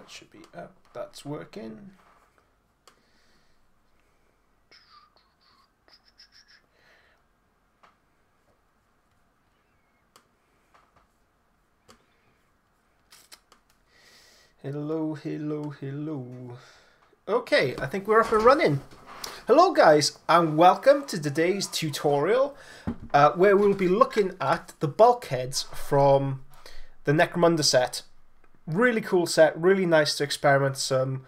That should be up. That's working. Hello, hello, hello. Okay, I think we're up and running. Hello guys, and welcome to today's tutorial where we'll be looking at the bulkheads from the Necromunda set. Really cool set, really nice to experiment some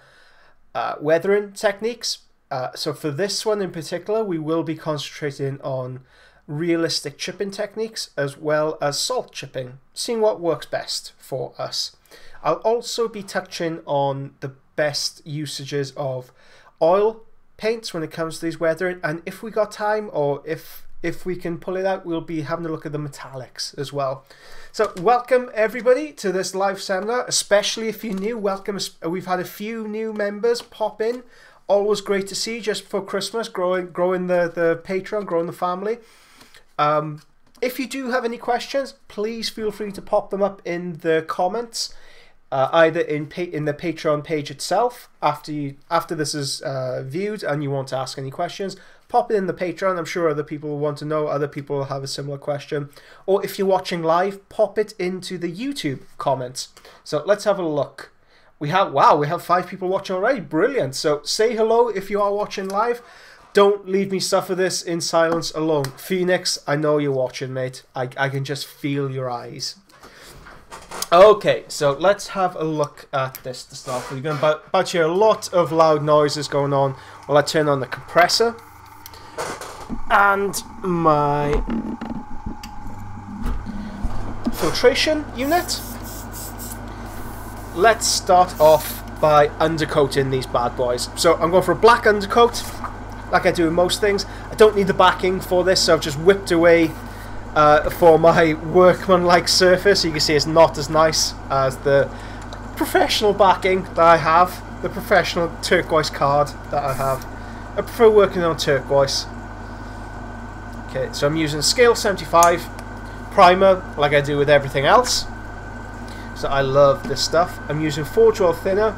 weathering techniques. So for this one in particular, we will be concentrating on realistic chipping techniques as well as salt chipping, seeing what works best for us. I'll also be touching on the best usages of oil paints when it comes to these weathering, and if we got time or if we can pull it out, we'll be having a look at the metallics as well. So welcome everybody to this live seminar, especially if you're new. Welcome. We've had a few new members pop in. Always great to see just before Christmas, growing the Patreon, growing the family. If you do have any questions, please feel free to pop them up in the comments. Either in the Patreon page itself, after this is viewed and you want to ask any questions, pop it in the Patreon. I'm sure other people will want to know, other people will have a similar question. Or if you're watching live, pop it into the YouTube comments. So let's have a look. We have 5 people watching already. Brilliant. So say hello if you are watching live. Don't leave me suffer this in silence alone. Phoenix, I know you're watching, mate. I can just feel your eyes. Okay, so let's have a look at this to start with. You're going to about hear a lot of loud noises going on while I turn on the compressor and my filtration unit. Let's start off by undercoating these bad boys. So I'm going for a black undercoat, like I do in most things. I don't need the backing for this, so I've just whipped away for my workman-like surface. You can see it's not as nice as the professional backing that I have, the professional turquoise card that I have. I prefer working on turquoise. Okay, so I'm using scale 75 primer like I do with everything else. So I love this stuff. I'm using Forge World thinner,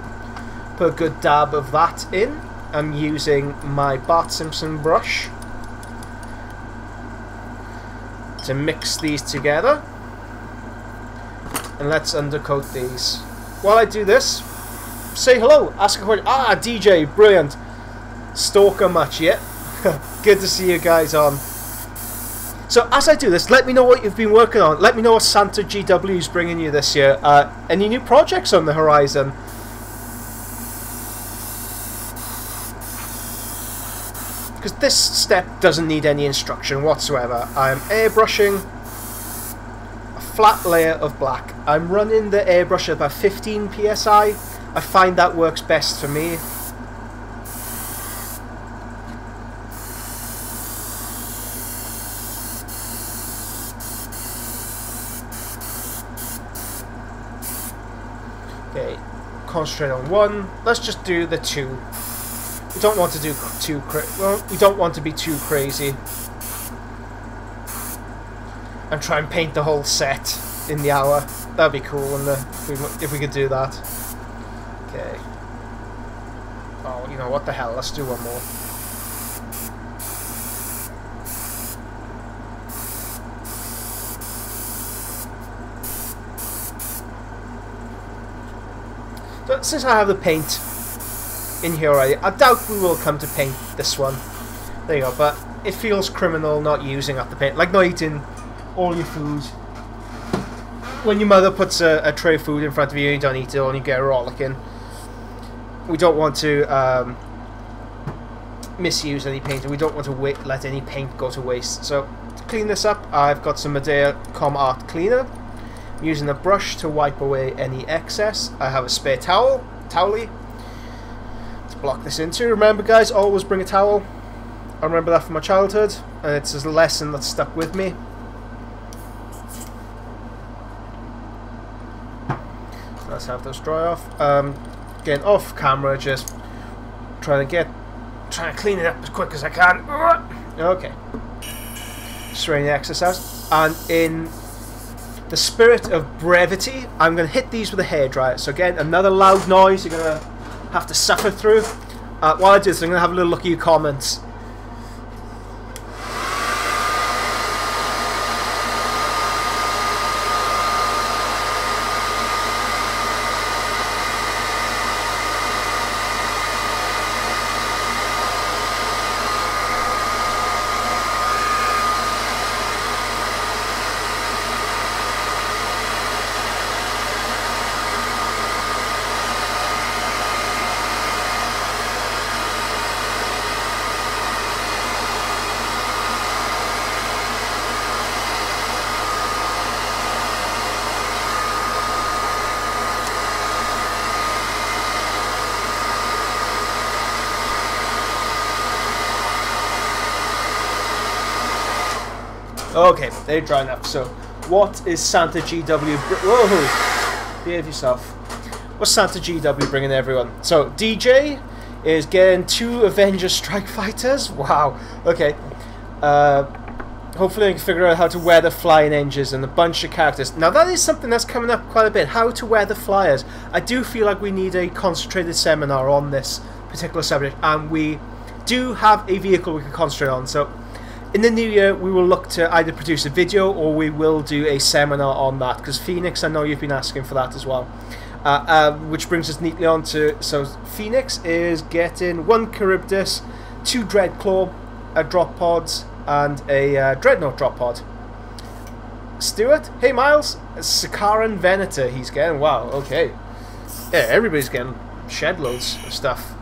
put a good dab of that in. I'm using my Bart Simpson brush to mix these together, and let's undercoat these. While I do this, say hello, ask a question. Ah, DJ, brilliant. Stalker much yet? Good to see you guys on. So as I do this, let me know what you've been working on. Let me know what Santa GW is bringing you this year. Any new projects on the horizon? Because this step doesn't need any instruction whatsoever. I'm airbrushing a flat layer of black. I'm running the airbrush at about 15 psi. I find that works best for me. Okay, concentrate on one. Let's just do the 2. We don't want to do we don't want to be too crazy and try and paint the whole set in the hour. That'd be cool, if we could do that. Okay. Oh, you know what the hell? Let's do one more. So since I have the paint in here already, I doubt we will come to paint this one. There you go, but it feels criminal not using up the paint, like not eating all your food. When your mother puts a tray of food in front of you, you don't eat it all and you get a rollicking. We don't want to misuse any paint, and we don't want to let any paint go to waste. So to clean this up, I've got some Medea Com Art Cleaner. I'm using a brush to wipe away any excess. I have a spare towelly, block this into. Remember guys, always bring a towel. I remember that from my childhood, and it's a lesson that's stuck with me. So let's have those dry off. Getting off camera, just trying to clean it up as quick as I can. Okay, just drain the excess out. And in the spirit of brevity, I'm going to hit these with a hairdryer. So again, another loud noise you're going to have to suffer through. While I do this, I'm going to have a little look at your comments. Okay, they're dry enough. So, what is Santa GW? Whoa! Behave yourself. What's Santa GW bringing everyone? So, DJ is getting 2 Avenger Strike Fighters. Wow. Okay. Hopefully, I can figure out how to weather flying engines and a bunch of characters. Now, that is something that's coming up quite a bit. How to weather flyers. I do feel like we need a concentrated seminar on this particular subject, and we do have a vehicle we can concentrate on. So, in the new year, we will look to either produce a video or we will do a seminar on that, because Phoenix, I know you've been asking for that as well. Which brings us neatly on to, so Phoenix is getting 1 Charybdis, 2 Dreadclaw drop pods, and a Dreadnought drop pod. Stuart, hey Miles, Sakaran Venator he's getting, wow, okay. Yeah, everybody's getting shed loads of stuff.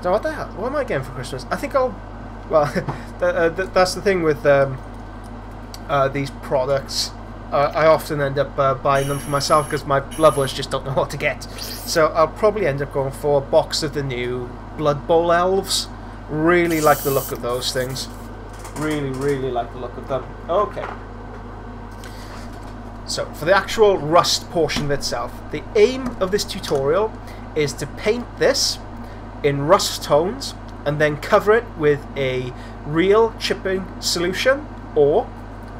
So what the hell, what am I getting for Christmas? I think I'll... Well, that's the thing with these products. I often end up buying them for myself because my loved ones just don't know what to get. So I'll probably end up going for a box of the new Blood Bowl elves. Really like the look of those things. Really, really like the look of them. Okay. So for the actual Rust portion of itself, the aim of this tutorial is to paint this in Rust tones and then cover it with a real chipping solution or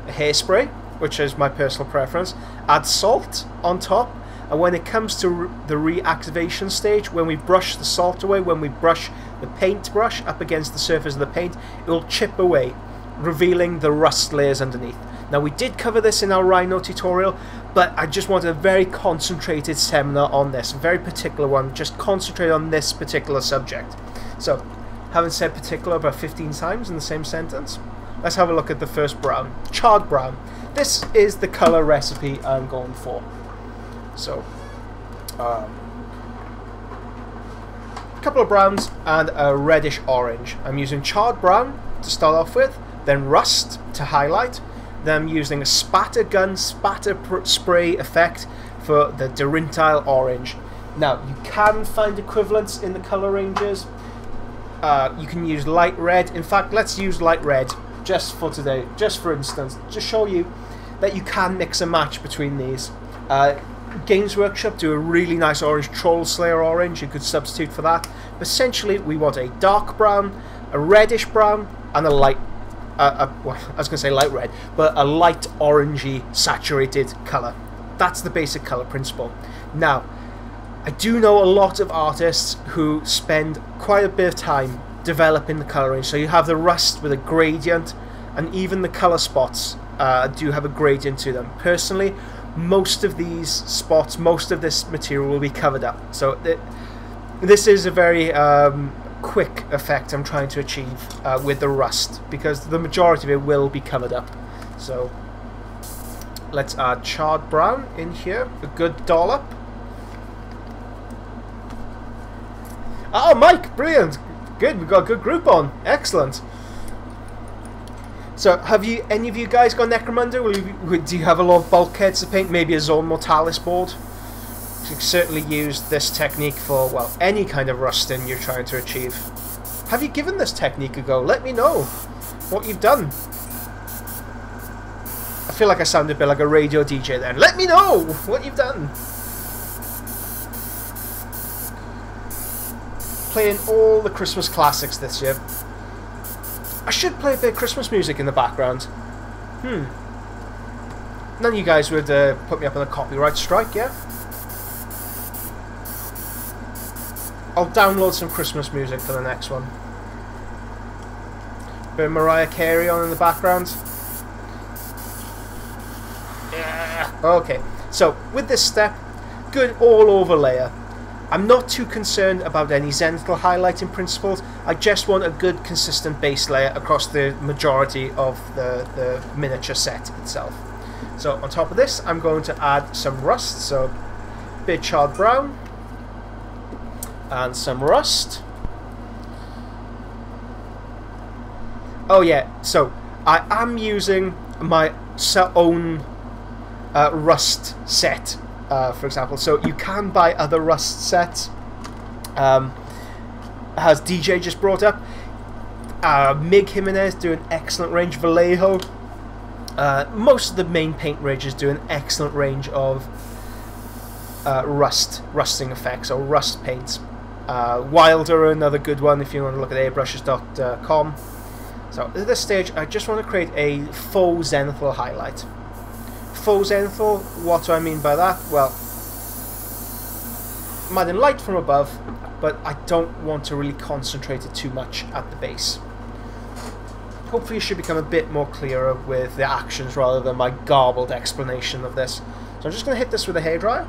a hairspray, which is my personal preference. Add salt on top, and when it comes to the reactivation stage, when we brush the salt away, when we brush the paintbrush up against the surface of the paint, it will chip away, revealing the rust layers underneath. Now, we did cover this in our Rhino tutorial, but I just wanted a very concentrated seminar on this, a very particular one, just concentrate on this particular subject. So, having said particular about 15 times in the same sentence, let's have a look at the first brown. Charred brown. This is the colour recipe I'm going for. So, a couple of browns and a reddish orange. I'm using charred brown to start off with, then rust to highlight, then I'm using a spatter gun, spatter spray effect for the Durintile orange. Now, you can find equivalents in the colour ranges. You can use light red. In fact, let's use light red just for today, just for instance, to show you that you can mix and match between these. Games Workshop do a really nice orange, Troll Slayer orange, you could substitute for that. But essentially, we want a dark brown, a reddish brown, and a light, well, I was going to say light red, but a light orangey saturated colour. That's the basic colour principle. Now, I do know a lot of artists who spend quite a bit of time developing the colouring. So you have the rust with a gradient, and even the colour spots do have a gradient to them. Personally, most of these spots, most of this material will be covered up. So this is a very quick effect I'm trying to achieve with the rust, because the majority of it will be covered up. So let's add charred brown in here, a good dollop. Oh, Mike, brilliant. Good, we've got a good group on. Excellent. So, have you, any of you guys got Necromunda? Do you have a lot of bulkheads to paint? Maybe a Zone Mortalis board? You can certainly use this technique for, well, any kind of rusting you're trying to achieve. Have you given this technique a go? Let me know what you've done. I feel like I sounded a bit like a radio DJ then. Let me know what you've done. Playing all the Christmas classics this year. I should play a bit of Christmas music in the background. None of you guys would put me up on a copyright strike, yeah? I'll download some Christmas music for the next one. Bit of Mariah Carey on in the background. Yeah. Okay, so with this step, good all-over layer. I'm not too concerned about any zenithal highlighting principles. I just want a good consistent base layer across the majority of the miniature set itself. So on top of this, I'm going to add some rust. So bit charred brown and some rust. Oh yeah, so I am using my own rust set. For example, so you can buy other rust sets. As DJ just brought up, Mig Jimenez do an excellent range. Vallejo, most of the main paint ranges do an excellent range of rusting effects or rust paints. Wilder, another good one if you want to look at airbrushes.com. So at this stage, I just want to create a faux zenithal highlight. Faux zenithal, what do I mean by that? Well, I'm adding light from above, but I don't want to really concentrate it too much at the base. Hopefully it should become a bit more clearer with the actions rather than my garbled explanation of this. So I'm just going to hit this with a hairdryer.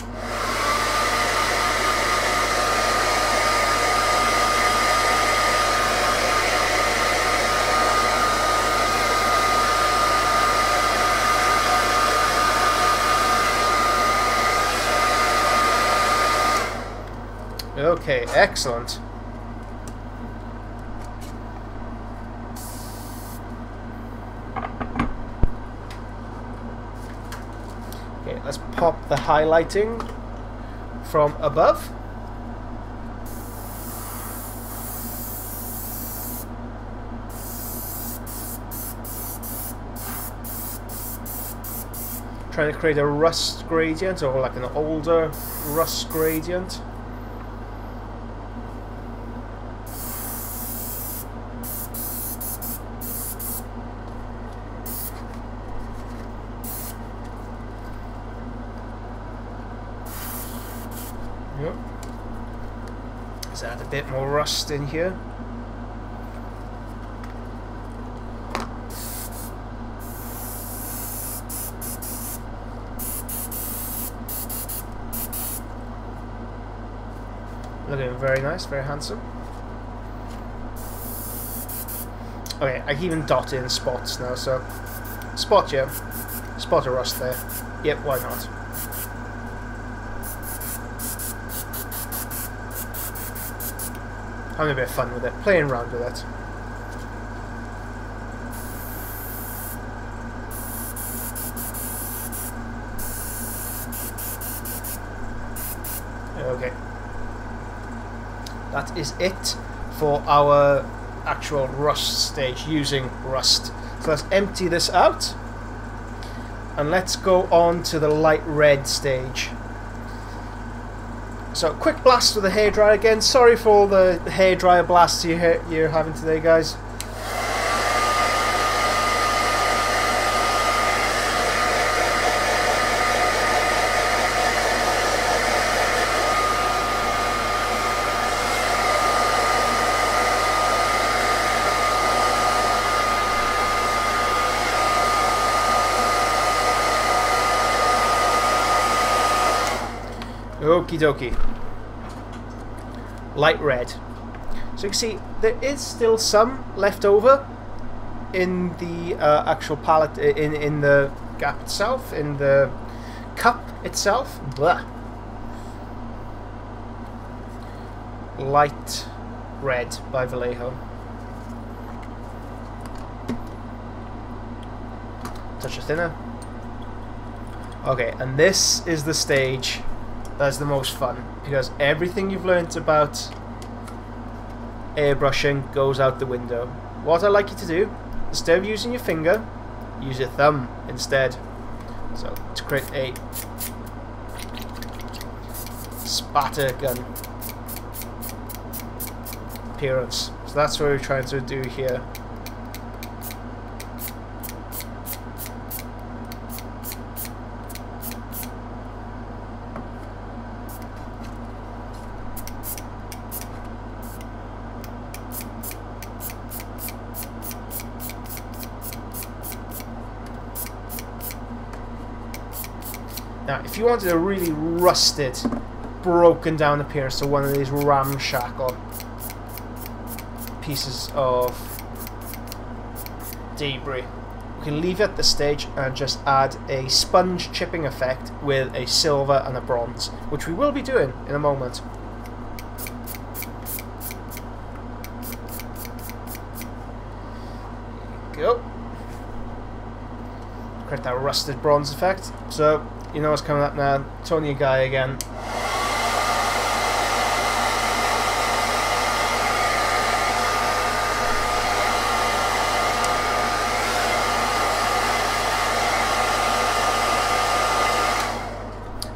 Okay, excellent. Okay, let's pop the highlighting from above. Trying to create a rust gradient, or like an older rust gradient. Yep. Let's add a bit more rust in here. Looking very nice, very handsome. Okay, I can even dot in spots now, so spot, yeah. Spot a rust there. Yep, why not? Having a bit of fun with it, playing around with it. Okay. That is it for our actual rust stage, using rust. So let's empty this out. And let's go on to the light red stage. So, quick blast with the hairdryer again. Sorry for all the hairdryer blasts you're having today, guys. Okie dokie. Light red. So you can see there is still some left over in the actual palette, in the gap itself, in the cup itself. Blah. Light red by Vallejo. Touch of thinner. Okay, and this is the stage that's the most fun, because everything you've learnt about airbrushing goes out the window. What I'd like you to do, instead of using your finger, use your thumb instead. So, to create a spatter gun appearance. So that's what we're trying to do here. Now, if you wanted a really rusted, broken down appearance to one of these ramshackle pieces of debris, we can leave it at this stage and just add a sponge chipping effect with a silver and a bronze, which we will be doing in a moment. There you go. Create that rusted bronze effect. So, you know what's coming up now. Tony Guy again.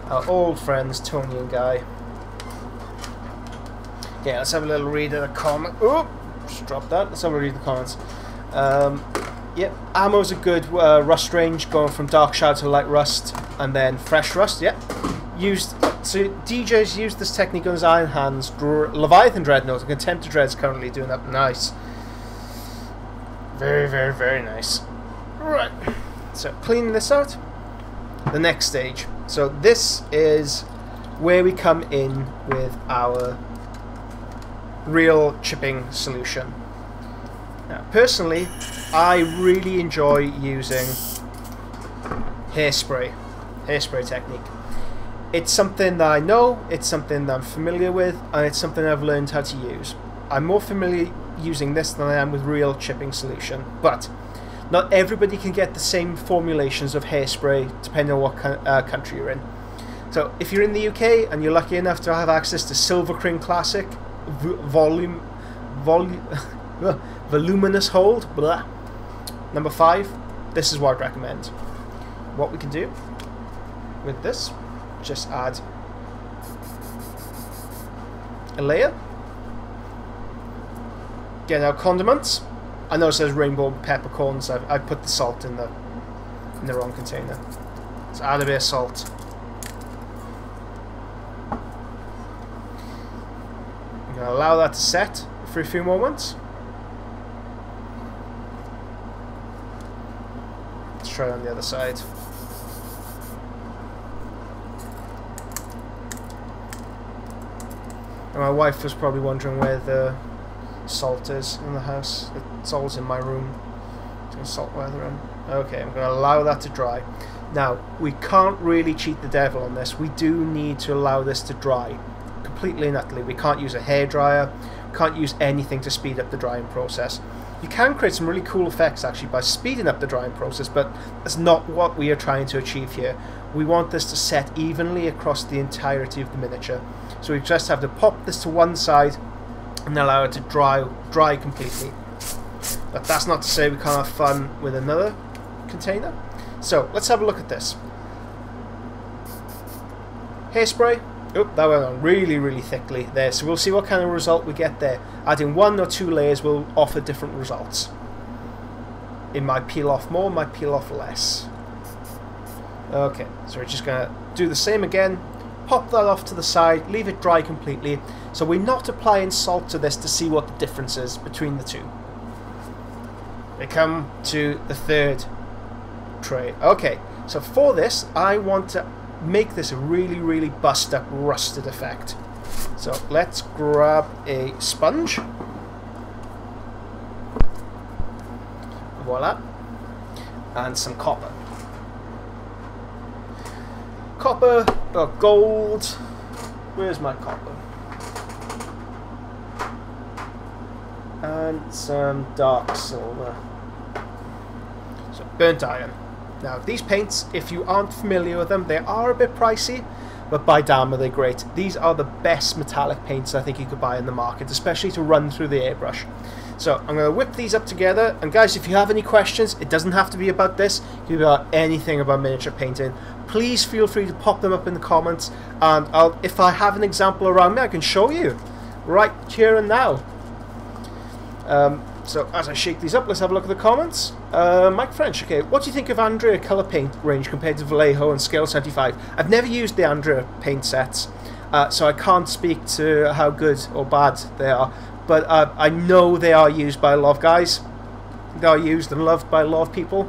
Our old friends, Tony and Guy. Yeah, let's have a little read of the comment. Oh, just dropped that. Let's have a read of the comments. Yep, ammo's a good rust range, going from dark shadow to light rust, and then fresh rust. Yep, so DJ's used this technique on his Iron Hands, Leviathan Dreadnought, and Contemptor Dread's currently doing that. Nice, very, very, very nice. Right, so cleaning this out. The next stage. So this is where we come in with our real chipping solution. Now, personally, I really enjoy using hairspray technique. It's something that I know, it's something that I'm familiar with, and it's something I've learned how to use. I'm more familiar using this than I am with real chipping solution, but not everybody can get the same formulations of hairspray depending on what country you're in. So if you're in the UK and you're lucky enough to have access to Silver Cream Classic, voluminous hold, blah. Number 5, this is what I'd recommend. What we can do with this, just add a layer. Get our condiments. I know it says rainbow peppercorns. I put the salt in the wrong container. So add a bit of salt. I'm going to allow that to set for a few moments. Let's try it on the other side. And my wife was probably wondering where the salt is in the house. It's always in my room. It's salt weather in. Okay, I'm going to allow that to dry. Now, we can't really cheat the devil on this. We do need to allow this to dry completely and utterly. We can't use a hairdryer. We can't use anything to speed up the drying process. You can create some really cool effects actually by speeding up the drying process, but that's not what we are trying to achieve here. We want this to set evenly across the entirety of the miniature. So we just have to pop this to one side and allow it to dry completely. But that's not to say we can't have fun with another container. So let's have a look at this. Hairspray. Oh, that went on really, really thickly there. So we'll see what kind of result we get there. Adding 1 or 2 layers will offer different results. It might peel off more, might peel off less. Okay, so we're just going to do the same again. Pop that off to the side, leave it dry completely. So we're not applying salt to this to see what the difference is between the two. We come to the third tray. Okay, so for this, I want to make this a really, really bust up, rusted effect. So let's grab a sponge. Voila. And some copper. Copper, or gold. Where's my copper? And some dark silver. So burnt iron. Now these paints, if you aren't familiar with them, they are a bit pricey, but by damn are they great. These are the best metallic paints I think you could buy in the market, especially to run through the airbrush. So I'm going to whip these up together, and guys, if you have any questions, it doesn't have to be about this, it can be about anything about miniature painting. Please feel free to pop them up in the comments, and if I have an example around me, I can show you right here and now. So as I shake these up, let's have a look at the comments. Mike French, okay, what do you think of Andrea colour paint range compared to Vallejo and Scale 75? I've never used the Andrea paint sets, so I can't speak to how good or bad they are, but I know they are used by a lot of guys. They are used and loved by a lot of people.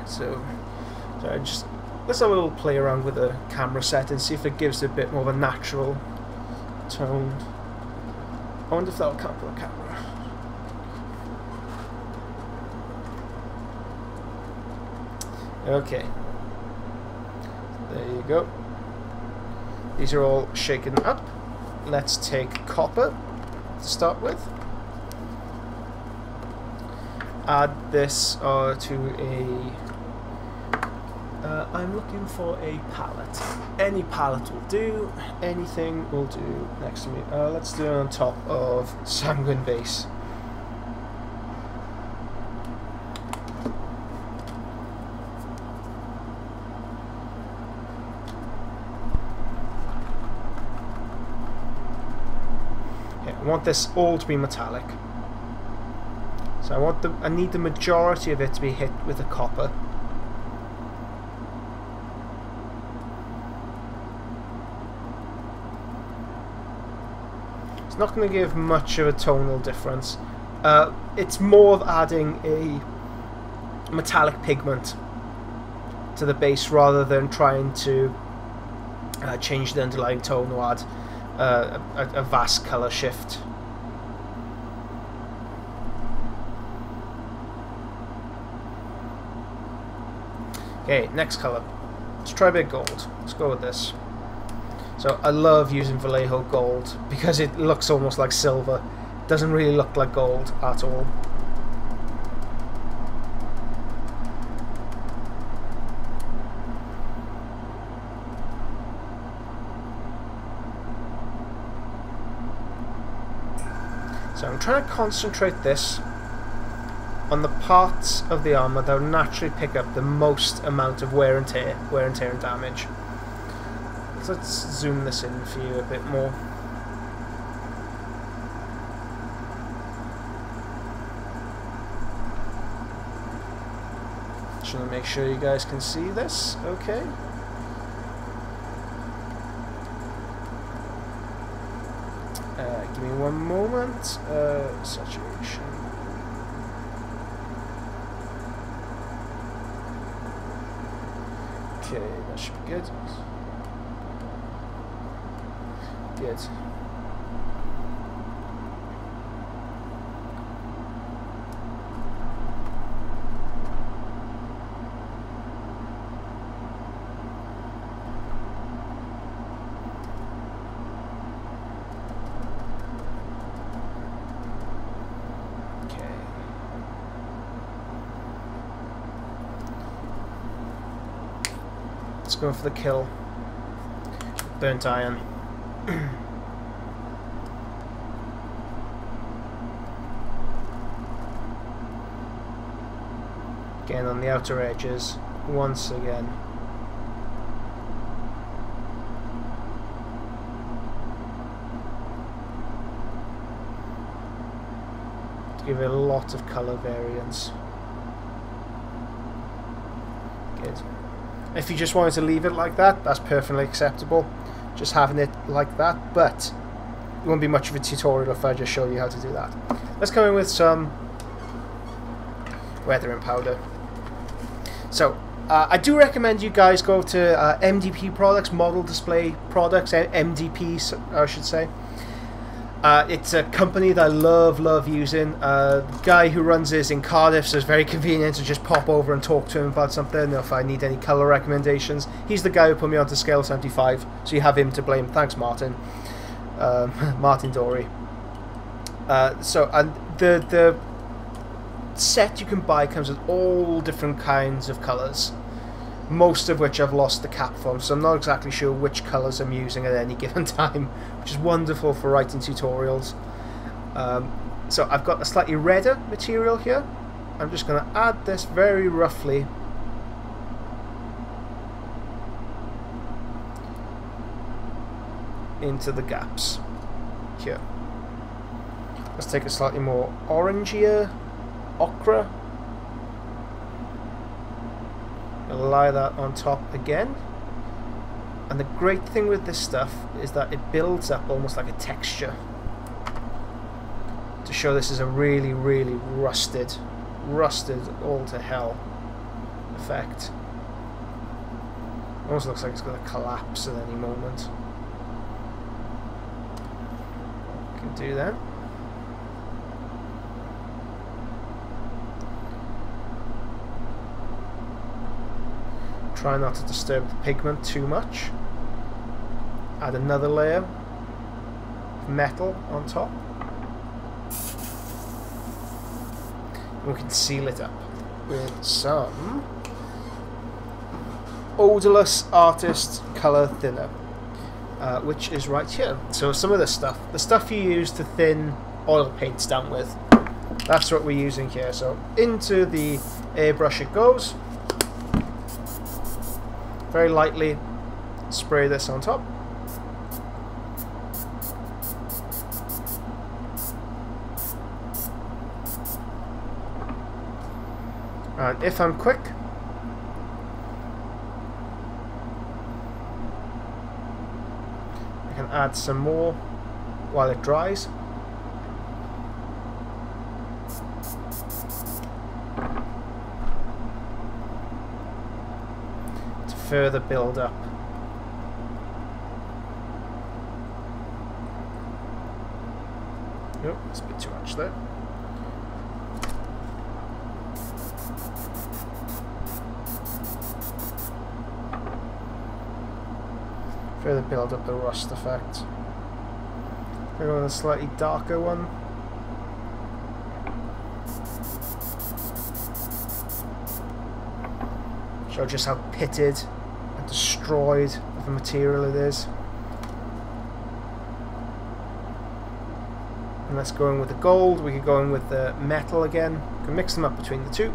So I just let's have a little play around with the camera setting, see if it gives it a bit more of a natural tone. I wonder if that'll count for the camera. Okay, there you go. These are all shaken up. Let's take copper to start with. Add this to a... I'm looking for a palette. Any palette will do. Anything will do next to me. Let's do it on top of Sanguine Base. Okay, I want this all to be metallic. So I need the majority of it to be hit with the copper. It's not going to give much of a tonal difference. It's more of adding a metallic pigment to the base rather than trying to change the underlying tone or add a vast colour shift. Okay, next colour. Let's try a bit of gold. Let's go with this. So I love using Vallejo gold because it looks almost like silver. It doesn't really look like gold at all. So I'm trying to concentrate this on the parts of the armour that will naturally pick up the most amount of wear and tear and damage. So let's zoom this in for you a bit more. Just want to make sure you guys can see this, okay? Give me one moment. Saturation. Okay, that should be good. Good. Let's go for the kill. Burnt iron. Again on the outer edges, once again. To give it a lot of colour variance. Good. If you just wanted to leave it like that, that's perfectly acceptable. Just having it like that, but it won't be much of a tutorial if I just show you how to do that. Let's come in with some weathering powder. So, I do recommend you guys go to MDP products, Model Display Products, MDP I should say. It's a company that I love using. The guy who runs this in Cardiff, so it's very convenient to just pop over and talk to him about something if I need any colour recommendations. He's the guy who put me onto Scale 75, so you have him to blame. Thanks, Martin. Martin Dory. And the set you can buy comes with all different kinds of colours, most of which I've lost the cap from, so I'm not exactly sure which colours I'm using at any given time, which is wonderful for writing tutorials. So I've got a slightly redder material here. I'm just going to add this very roughly into the gaps here. Let's take a slightly more orangier ochre. Lie that on top again, and the great thing with this stuff is that it builds up almost like a texture to show this is a really rusted all to hell effect. Almost looks like it's going to collapse at any moment. Can do that. Try not to disturb the pigment too much. Add another layer of metal on top. And we can seal it up with some Odorless Artist Colour Thinner, which is right here. So some of this stuff, the stuff you use to thin oil paints down with, that's what we're using here. So into the airbrush it goes. Very lightly spray this on top. And if I'm quick, I can add some more while it dries. To further build up. Oh, that's a bit too much there. Further build up the rust effect. Go on a slightly darker one. Show just how pitted and destroyed of the material it is. And let's go in with the gold. We could go in with the metal again. We can mix them up between the two.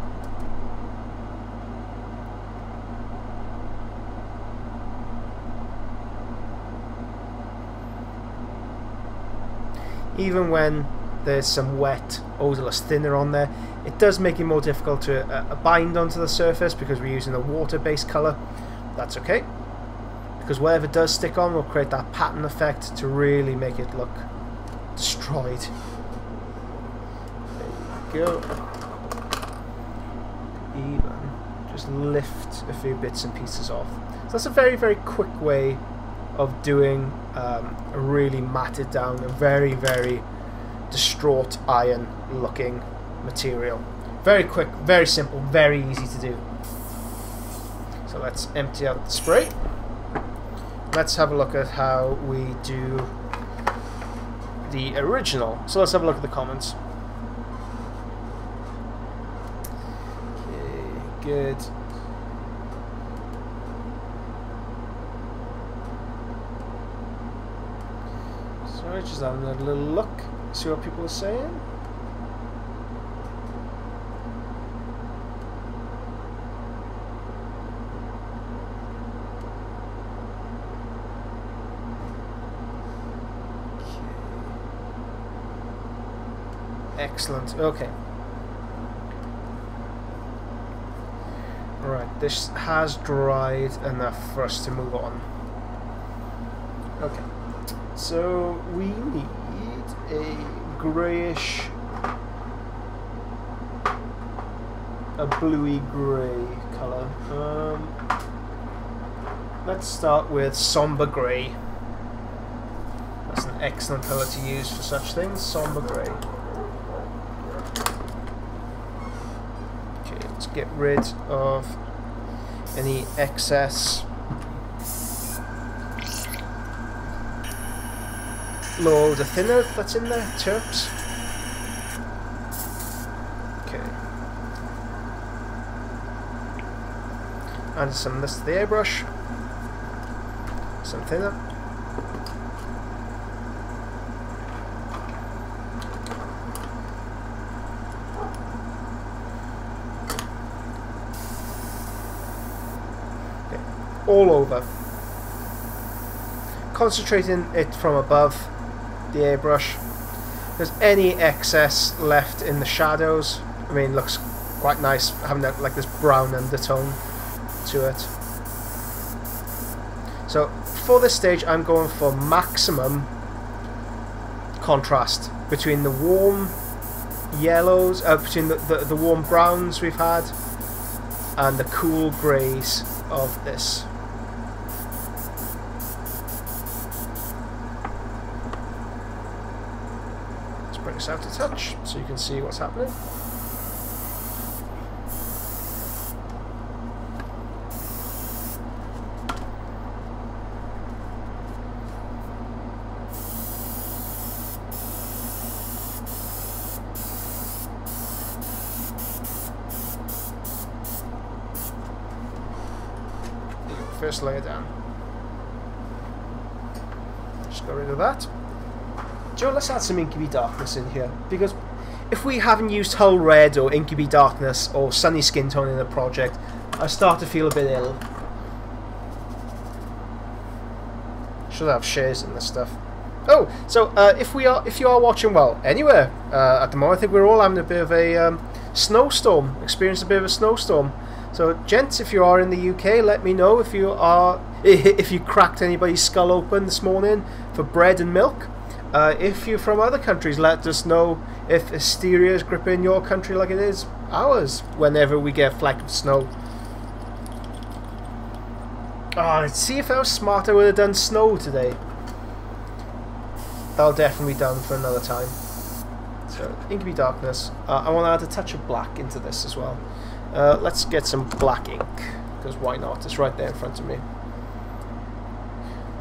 Even when there's some wet, odorless thinner on there, it does make it more difficult to bind onto the surface because we're using a water-based colour. That's okay, because whatever does stick on will create that pattern effect to really make it look destroyed. There you go. Even just lift a few bits and pieces off. So that's a very, very quick way of doing a really matted down, a very, very distraught iron looking material. Very quick, very simple, very easy to do. So let's empty out the spray. Let's have a look at how we do the original. So let's have a look at the comments. Okay, good. Sorry, just having a little look, see what people are saying. Excellent. Okay. Right, this has dried enough for us to move on. Okay. So we need a greyish, a bluey grey colour. Let's start with somber grey. That's an excellent colour to use for such things. Somber grey. Okay, let's get rid of any excess load of thinner that's in there, terps. Okay. Add some of this to the airbrush. Some thinner. Okay. All over. Concentrating it from above the airbrush. There's any excess left in the shadows. I mean, it looks quite nice having that, like this brown undertone to it. So for this stage I'm going for maximum contrast between the warm yellows, between the warm browns we've had and the cool greys of this. this out a touch so you can see what's happening. First layer down. Just got rid of that. Joe, let's add some Incubi Darkness in here, because if we haven't used Hull Red or Incubi Darkness or Sunny Skin Tone in the project, I start to feel a bit ill. Should have shares in this stuff. Oh, so if you are watching, well, anywhere at the moment, I think we're all having a bit of a snowstorm, experienced a bit of a snowstorm. So, gents, if you are in the UK, let me know if you cracked anybody's skull open this morning for bread and milk. If you're from other countries, let us know if hysteria is gripping your country like it is ours whenever we get a fleck of snow. Let's see if I was smart, I would have done snow today. That'll definitely be done for another time. So, Incubi Darkness. I want to add a touch of black into this as well. Let's get some black ink, because why not? It's right there in front of me.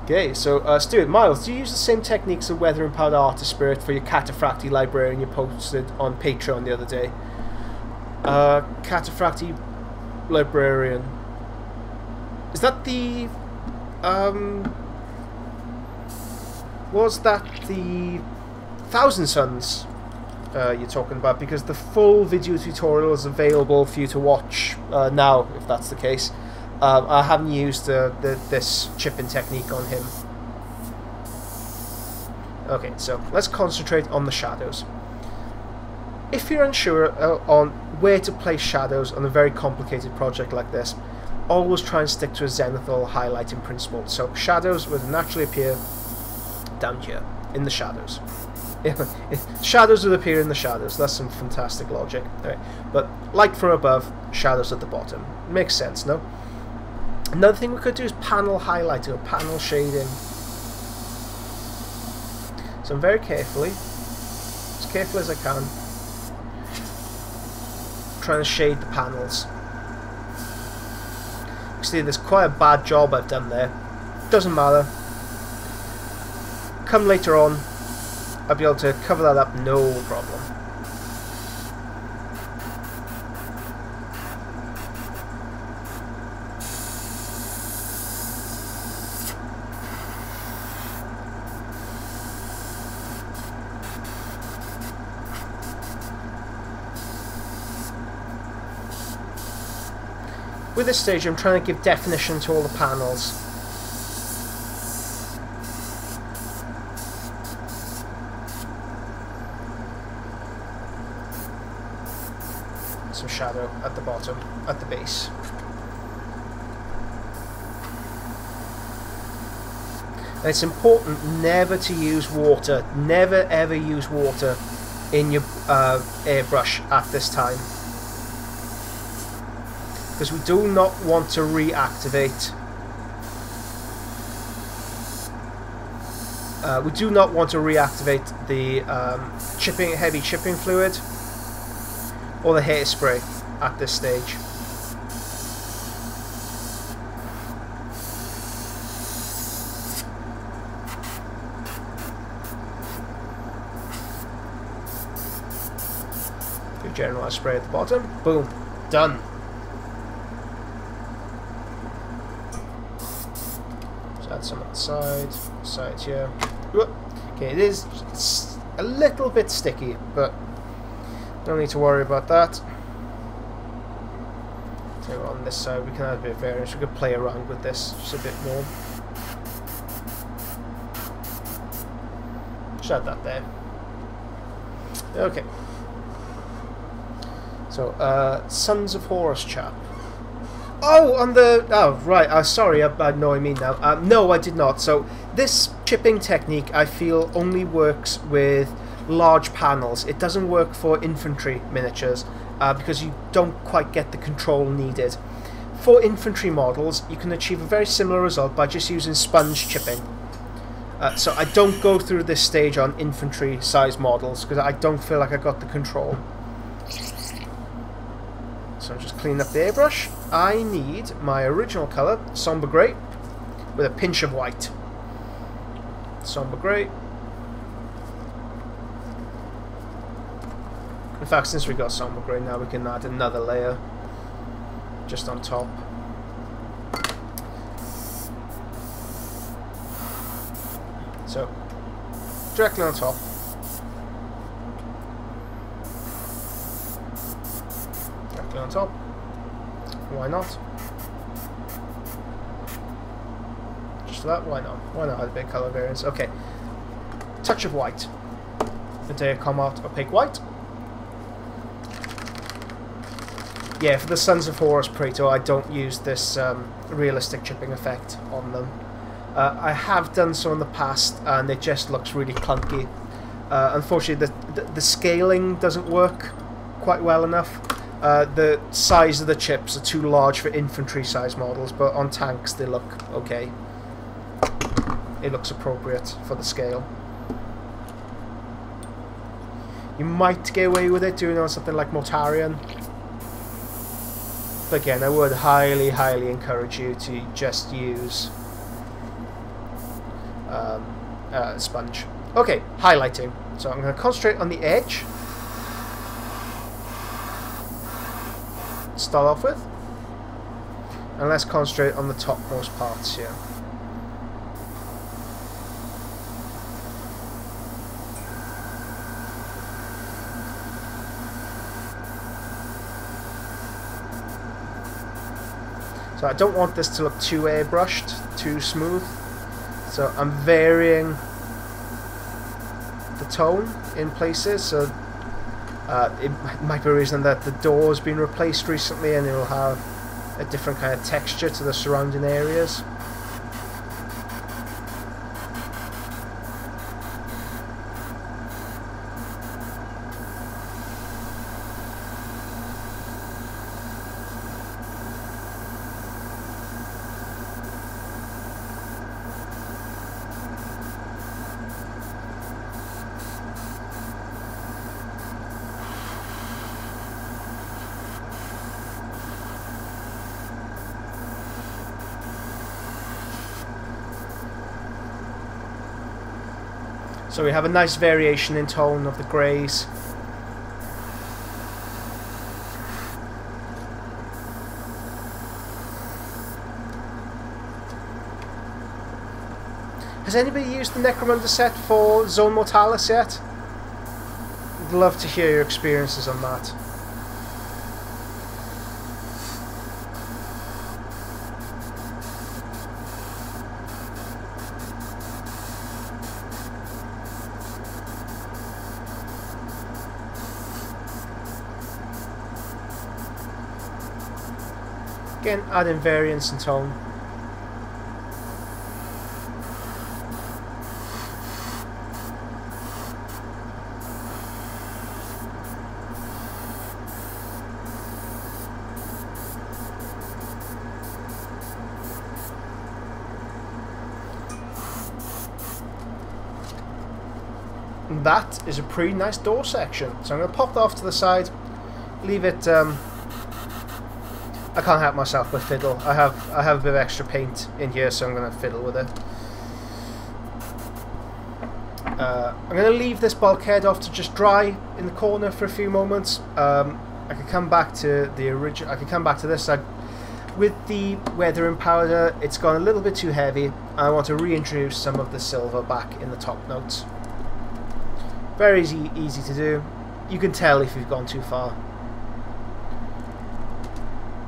Okay, so Stuart, Miles, do you use the same techniques of Weather Empowered Artist Spirit for your Cataphracti librarian you posted on Patreon the other day? Cataphracti librarian. Is that the... was that the Thousand Suns you're talking about? Because the full video tutorial is available for you to watch now, if that's the case. I haven't used this chipping technique on him. Okay, so let's concentrate on the shadows. If you're unsure on where to place shadows on a very complicated project like this, always try and stick to a zenithal highlighting principle. So shadows would naturally appear down here, in the shadows. Shadows would appear in the shadows. That's some fantastic logic. Right. But light from above, shadows at the bottom. Makes sense, no? Another thing we could do is panel highlighting or panel shading. So I'm very carefully, as careful as I can, trying to shade the panels. You see, there's quite a bad job I've done there. Doesn't matter. Come later on, I'll be able to cover that up, no problem. With this stage, I'm trying to give definition to all the panels. Some shadow at the bottom, at the base. And it's important never to use water. Never ever use water in your airbrush at this time. Because we do not want to reactivate. We do not want to reactivate the heavy chipping fluid or the hairspray at this stage. Do generalized spray at the bottom. Boom. Done. Some on the side here. Okay, it's a little bit sticky, but don't need to worry about that. So on this side, we can add a bit of variance. We could play around with this just a bit more. Just add that there. Okay. So, Sons of Horus chap. Oh, on the... Oh, right. Sorry, I know what I mean now. No, I did not. So, this chipping technique, I feel, only works with large panels. It doesn't work for infantry miniatures because you don't quite get the control needed. For infantry models, you can achieve a very similar result by just using sponge chipping. So I don't go through this stage on infantry size models because I don't feel like I got the control. So I'm just cleaning up the airbrush. I need my original colour, somber grey, with a pinch of white. Somber grey. In fact, since we got somber grey, now we can add another layer just on top. So, directly on top. Directly on top. Why not? Just that, why not? Why not add a bit of colour variance? Okay. Touch of white. Medea Combat opaque white. Yeah, for the Sons of Horus Praetor, I don't use this realistic chipping effect on them. I have done so in the past, and it just looks really clunky. Unfortunately, the scaling doesn't work quite well enough. The size of the chips are too large for infantry size models, but on tanks they look okay. It looks appropriate for the scale. You might get away with it doing on something like Mortarion. But again, I would highly, highly encourage you to just use sponge. Okay, highlighting. So I'm going to concentrate on the edge. Start off with. And let's concentrate on the topmost parts here. So I don't want this to look too airbrushed, too smooth. So I'm varying the tone in places. So it might be a reason that the door's been replaced recently and it will have a different kind of texture to the surrounding areas. So we have a nice variation in tone of the greys. Has anybody used the Necromunda set for Zone Mortalis yet? I'd love to hear your experiences on that. Again, adding variance and tone. And that is a pretty nice door section. So I'm going to pop that off to the side, leave it. I can't help myself but fiddle. I have a bit of extra paint in here, so I'm going to fiddle with it. I'm going to leave this bulkhead off to just dry in the corner for a few moments. I can come back to the original. I can come back to this side. With the weathering powder, it's gone a little bit too heavy. I want to reintroduce some of the silver back in the top notes. Very easy to do. You can tell if you've gone too far.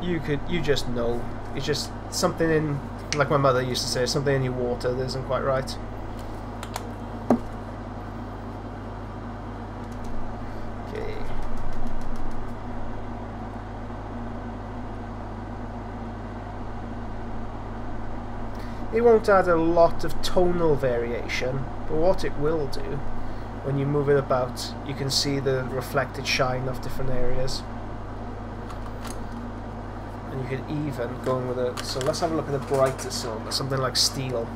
You just know. It's just something in, like my mother used to say, something in your water that isn't quite right. Okay. It won't add a lot of tonal variation, but what it will do, when you move it about, you can see the reflected shine of different areas. And you could even go in with it. So let's have a look at the brighter silver, something like steel.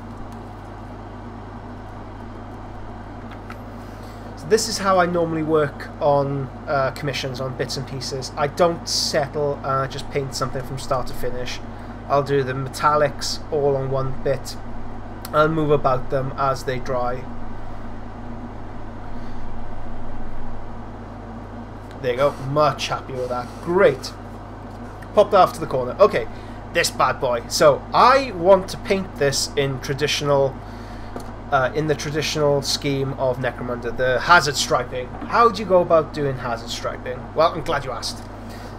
this is how I normally work on commissions, on bits and pieces. I don't settle and I just paint something from start to finish. I'll do the metallics all on one bit. I'll move about them as they dry. There you go, much happier with that. Great. Pop that off to the corner. Okay, this bad boy. So I want to paint this in traditional, in the traditional scheme of Necromunda, the hazard striping. How do you go about doing hazard striping? Well, I'm glad you asked.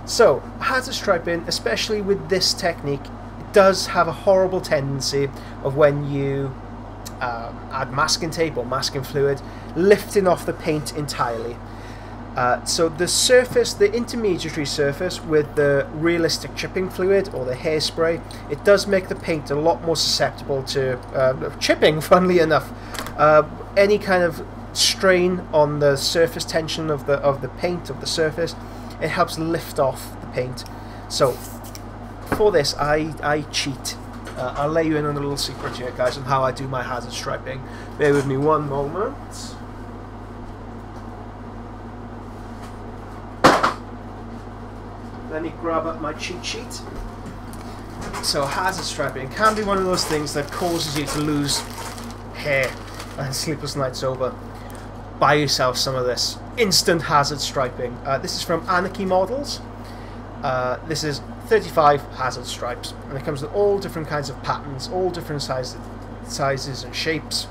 So hazard striping, especially with this technique, does have a horrible tendency of when you add masking tape or masking fluid, lifting off the paint entirely. So the surface, the intermediary surface with the realistic chipping fluid or the hairspray, it does make the paint a lot more susceptible to chipping, funnily enough. Any kind of strain on the surface tension of the paint, of the surface, it helps lift off the paint. So for this, I cheat. I'll let you in on a little secret here, guys, on how I do my hazard striping. Bear with me one moment. Let me grab up my cheat sheet. So hazard striping can be one of those things that causes you to lose hair and sleepless nights over. Buy yourself some of this instant hazard striping. This is from Anarchy Models. This is 35 hazard stripes, and it comes with all different kinds of patterns, all different sizes and shapes,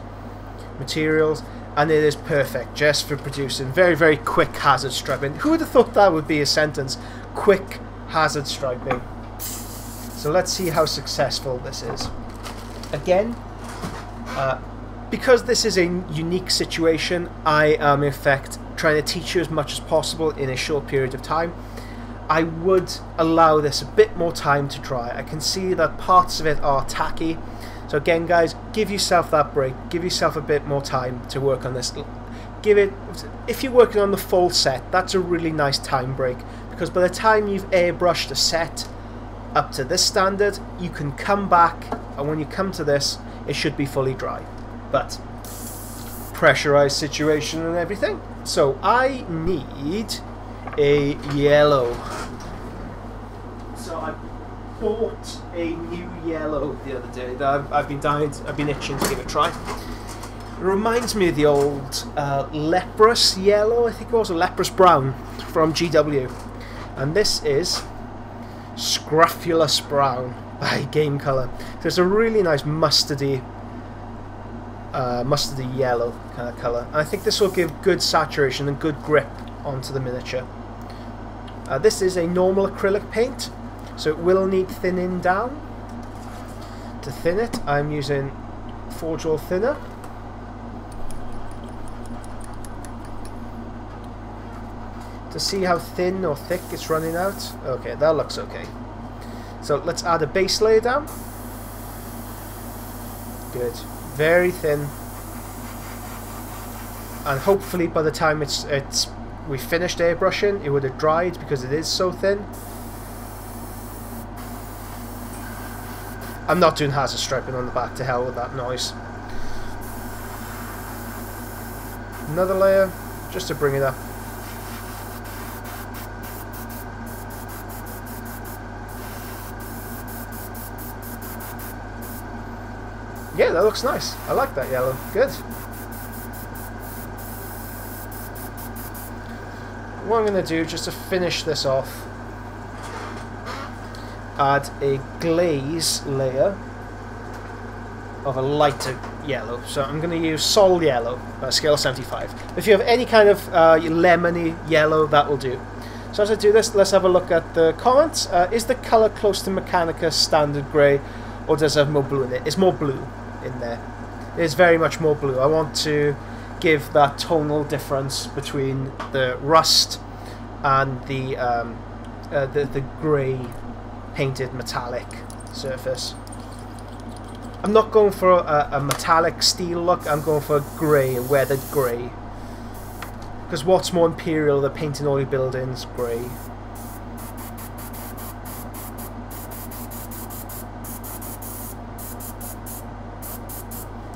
materials, and it is perfect just for producing very, very quick hazard striping. Who would have thought that would be a sentence? Quick hazard striping. So let's see how successful this is. Again, because this is a unique situation, I am in fact trying to teach you as much as possible in a short period of time. I would allow this a bit more time to dry. I can see that parts of it are tacky. So again, guys, give yourself that break. Give yourself a bit more time to work on this. Give it, if you're working on the full set, that's a really nice time break, because by the time you've airbrushed a set up to this standard, you can come back, and when you come to this, it should be fully dry. But pressurized situation and everything. So I need a yellow. So I bought a new yellow the other day that I've been itching to give it a try. It reminds me of the old leprous yellow, I think it was, a leprous brown from GW. And this is Scrofulous Brown by Game Colour. So it's a really nice mustardy yellow kind of colour. And I think this will give good saturation and good grip onto the miniature. This is a normal acrylic paint, so it will need thinning down. To thin it, I'm using Forge All Thinner. To see how thin or thick it's running out. Okay, that looks okay. So let's add a base layer down. Good. Very thin. And hopefully by the time we finished airbrushing, it would have dried because it is so thin. I'm not doing hazard striping on the back, to hell with that noise. Another layer, just to bring it up. Yeah, that looks nice. I like that yellow. Good. What I'm going to do, just to finish this off, add a glaze layer of a lighter yellow. So I'm going to use Sol Yellow, scale 75. If you have any kind of lemony yellow, that will do. So as I do this, let's have a look at the comments. Is the colour close to Mechanica standard grey, or does it have more blue in it? It's more blue in there. It's very much more blue. I want to give that tonal difference between the rust and the grey painted metallic surface. I'm not going for a metallic steel look. I'm going for a grey, a weathered grey. Because what's more imperial than painting all your buildings grey?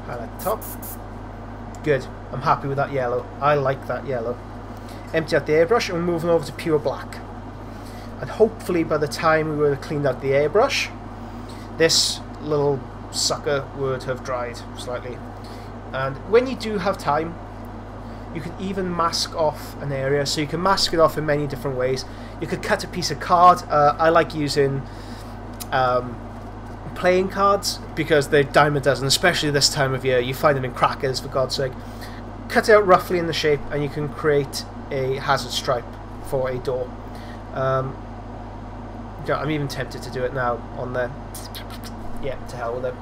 Highlight the top. Good. I'm happy with that yellow. I like that yellow. Empty out the airbrush and we're moving over to pure black. And hopefully by the time we would have cleaned out the airbrush, this little sucker would have dried slightly. And when you do have time, you can even mask off an area. So you can mask it off in many different ways. You could cut a piece of card. I like using playing cards because they're dime a dozen, especially this time of year. You find them in crackers, for God's sake. Cut it out roughly in the shape and you can create a hazard stripe for a door. I'm even tempted to do it now on there. Yeah, to hell with it.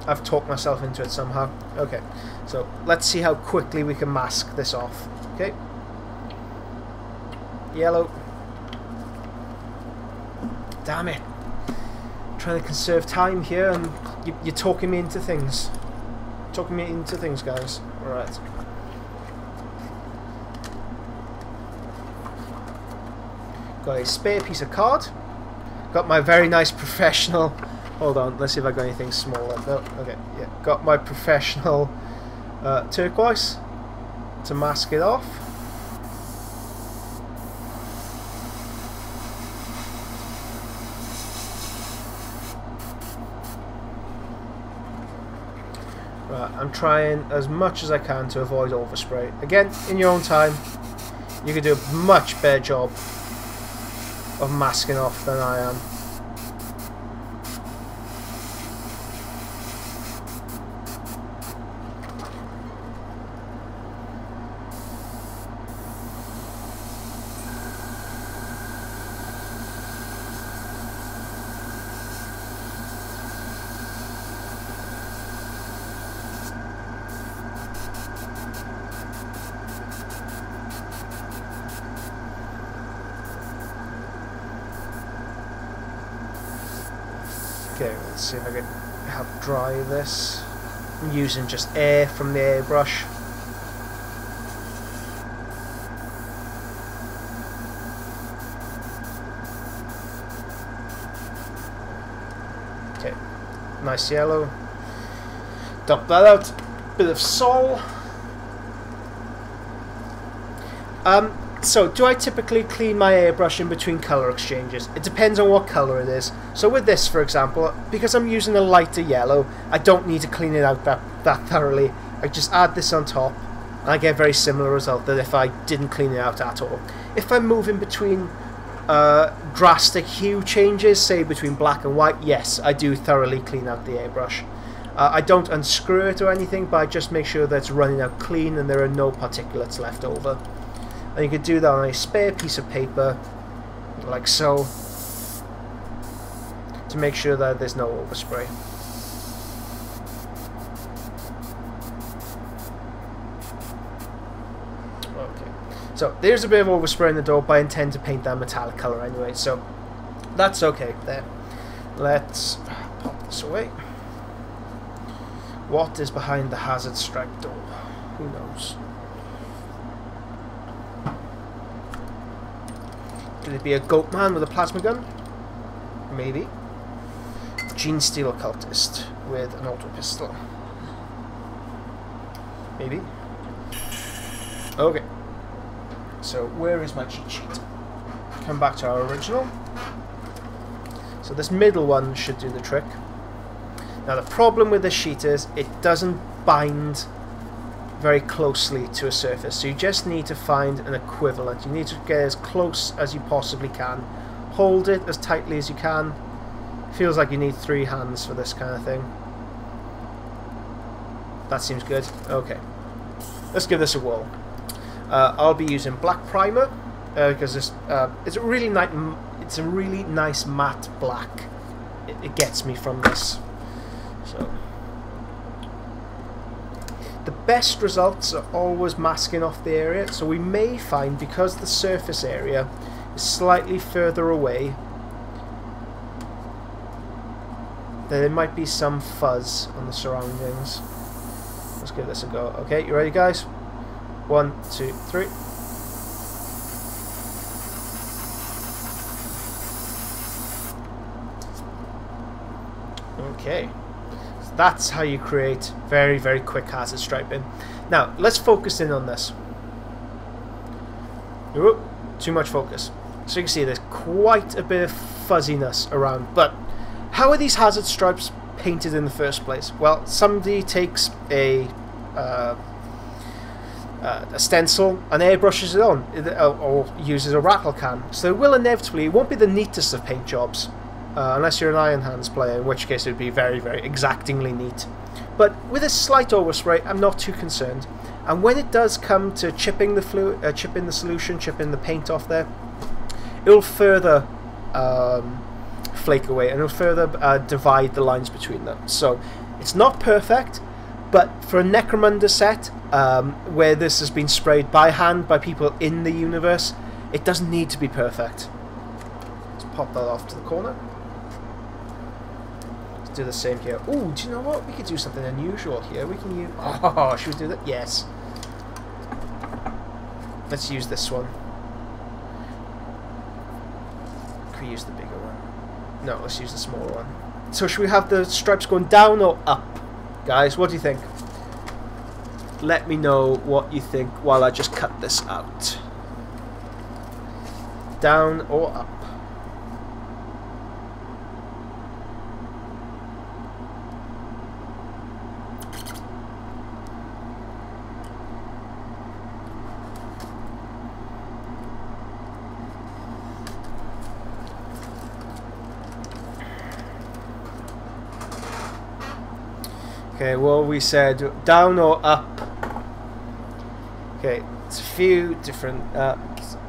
I've talked myself into it somehow. Okay, so let's see how quickly we can mask this off. Okay. Yellow. Damn it. Trying to conserve time here and you're talking me into things. Talking me into things, guys. Alright. Got a spare piece of card. Got my very nice professional... Hold on, let's see if I got anything smaller. No, okay, yeah. Got my professional turquoise to mask it off. Right, I'm trying as much as I can to avoid overspray. Again, in your own time, you can do a much better job of masking off than I am. Okay, let's see if I can help dry this. I'm using just air from the airbrush. Okay, nice yellow. Dump that out. Bit of sol. So, do I typically clean my airbrush in between colour exchanges? It depends on what colour it is. So with this, for example, because I'm using a lighter yellow, I don't need to clean it out that thoroughly. I just add this on top, and I get a very similar result than if I didn't clean it out at all. If I'm moving between drastic hue changes, say between black and white, yes, I do thoroughly clean out the airbrush. I don't unscrew it or anything, but I just make sure that it's running out clean and there are no particulates left over. And you could do that on a spare piece of paper, like so, to make sure that there's no overspray. Okay, so there's a bit of overspray in the door, but I intend to paint that metallic colour anyway, so that's okay there. Let's pop this away. What is behind the hazard stripe door? Who knows? Could it be a goat man with a plasma gun? Maybe. Gene Steel occultist with an auto pistol. Maybe. Okay. So where is my cheat sheet? Come back to our original. So this middle one should do the trick. Now the problem with this sheet is it doesn't bind very closely to a surface, so you just need to find an equivalent. You need to get as close as you possibly can. Hold it as tightly as you can. Feels like you need 3 hands for this kind of thing. That seems good. Okay, let's give this a whirl. I'll be using black primer because this it's a really nice matte black. It gets me from this. So the best results are always masking off the area, so we may find, because the surface area is slightly further away, that there might be some fuzz on the surroundings. Let's give this a go. Okay, you ready, guys? 1, 2, 3. Okay, That's how you create very, very quick hazard striping. Now, let's focus in on this. Ooh, too much focus. So you can see there's quite a bit of fuzziness around. But how are these hazard stripes painted in the first place? Well, somebody takes a stencil and airbrushes it on, or uses a rattle can. So it will inevitably, it won't be the neatest of paint jobs, unless you're an Iron Hands player, in which case it would be very, very exactingly neat. But with a slight overspray, I'm not too concerned. And when it does come to chipping the chipping the solution, chipping the paint off there, it will further flake away, and it will further divide the lines between them. So it's not perfect, but for a Necromunda set, where this has been sprayed by hand by people in the universe, it doesn't need to be perfect. Let's pop that off to the corner. Let's do the same here. Oh, do you know what? We could do something unusual here. We can use... Oh, should we do that? Yes. Let's use this one. Could we use the bigger one? No, let's use the smaller one. So should we have the stripes going down or up? Guys, what do you think? Let me know what you think while I just cut this out. Down or up? Okay, well, we said down or up. Okay, it's a few different...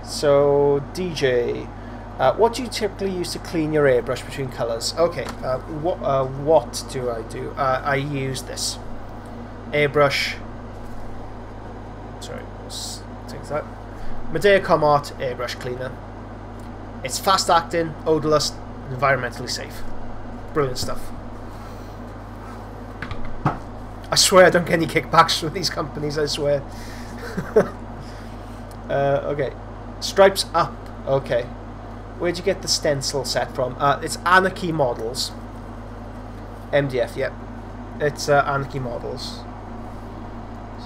so, DJ, what do you typically use to clean your airbrush between colours? Okay, what do? I use this. Airbrush... Sorry, take that. Medea Comart Airbrush Cleaner. It's fast acting, odorless, and environmentally safe. Brilliant stuff. I swear I don't get any kickbacks from these companies, I swear. Okay. Stripes up. Okay. Where'd you get the stencil set from? It's Anarchy Models. MDF, yep. It's Anarchy Models.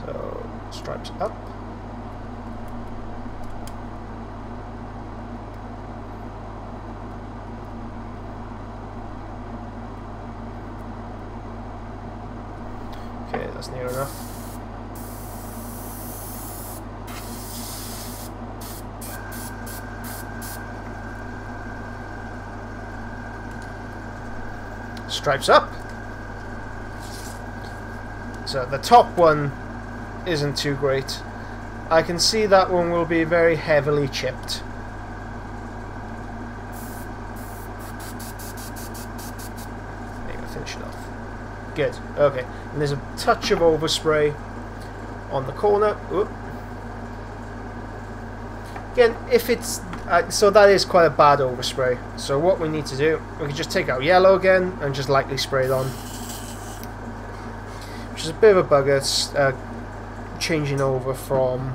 So, stripes up. Okay, that's near enough. Stripes up. So the top one isn't too great. I can see that one will be very heavily chipped. Maybe I'll finish it off. Good. Okay. And there's a touch of overspray on the corner. Oop. Again, if it's... so that is quite a bad overspray. So what we need to do, we can just take out yellow again and just lightly spray it on. Which is a bit of a bugger. It's changing over from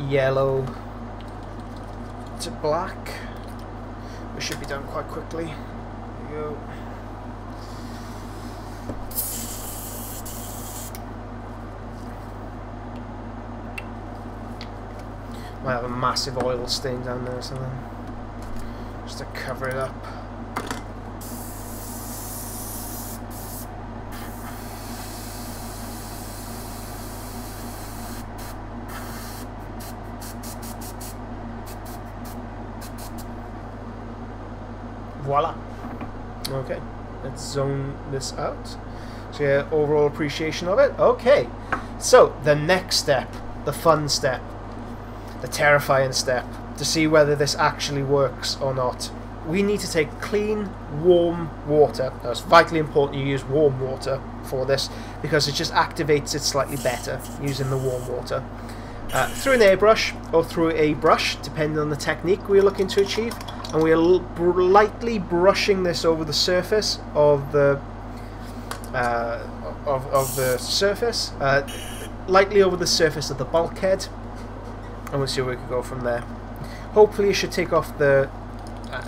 yellow to black. It should be done quite quickly. There we go. Might have a massive oil stain down there or something. Just to cover it up. Voila. Okay, let's zone this out. So yeah, overall appreciation of it. Okay, so the next step, the fun step, the terrifying step, to see whether this actually works or not. We need to take clean, warm water. Now, it's vitally important you use warm water for this, because it just activates it slightly better using the warm water. Through an airbrush or through a brush, depending on the technique we're looking to achieve, and we're lightly brushing this over the surface of the surface, lightly over the surface of the bulkhead, and we'll see where we can go from there. Hopefully it should take off the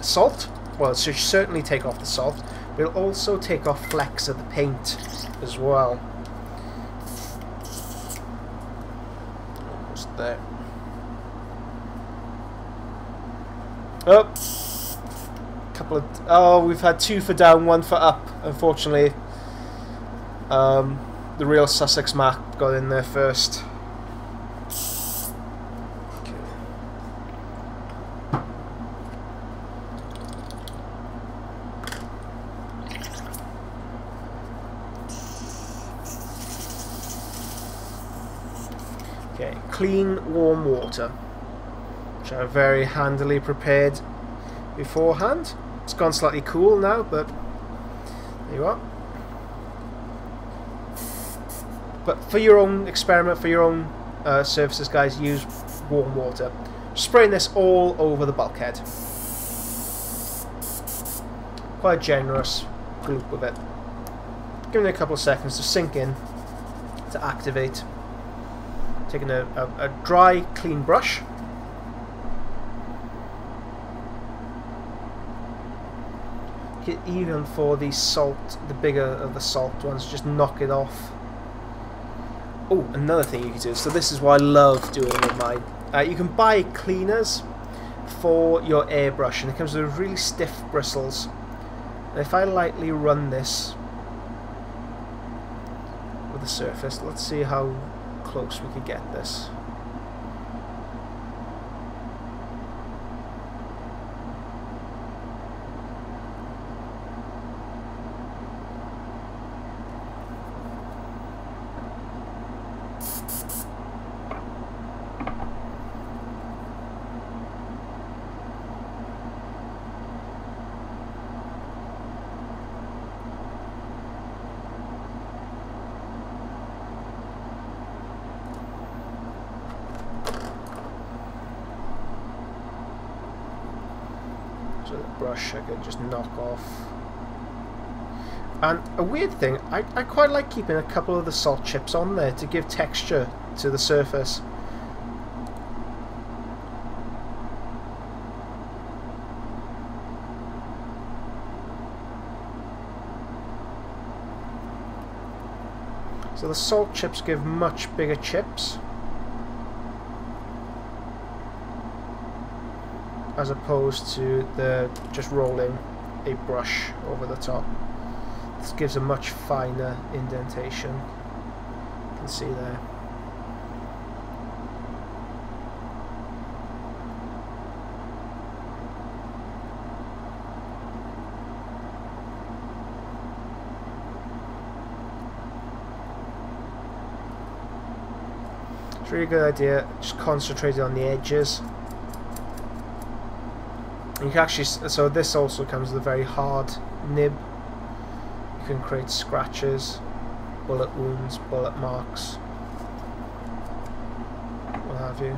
salt. Well, it should certainly take off the salt. We'll also take off flecks of the paint as well. Almost there. Oh! Couple of... Oh, we've had 2 for down, 1 for up, unfortunately. The real Sussex map got in there first. Okay, clean warm water, which I very handily prepared beforehand. It's gone slightly cool now, but there you are. But for your own experiment, for your own surfaces, guys, use warm water. Spraying this all over the bulkhead. Quite a generous gloop of it. Giving it a couple of seconds to sink in, to activate. Taking a dry, clean brush. Even for the salt, the bigger of the salt ones, just knock it off. Oh, another thing you can do. So this is what I love doing with mine. You can buy cleaners for your airbrush, and it comes with really stiff bristles. And if I lightly run this with the surface, let's see how close we could get this. So the brush I could just knock off. And a weird thing, I quite like keeping a couple of the salt chips on there to give texture to the surface. So the salt chips give much bigger chips, as opposed to the just rolling a brush over the top. This gives a much finer indentation. You can see there. It's a really good idea, just concentrate on the edges. You can actually, so this also comes with a very hard nib. You can create scratches, bullet wounds, bullet marks, what have you.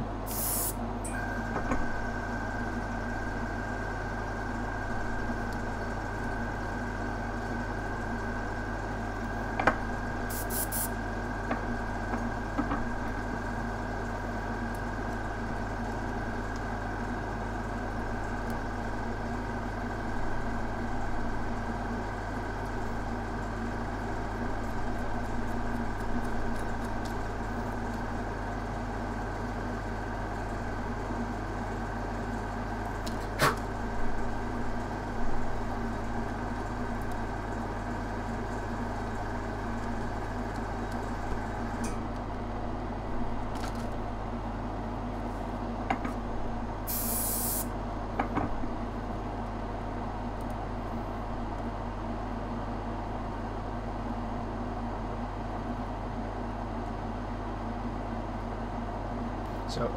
So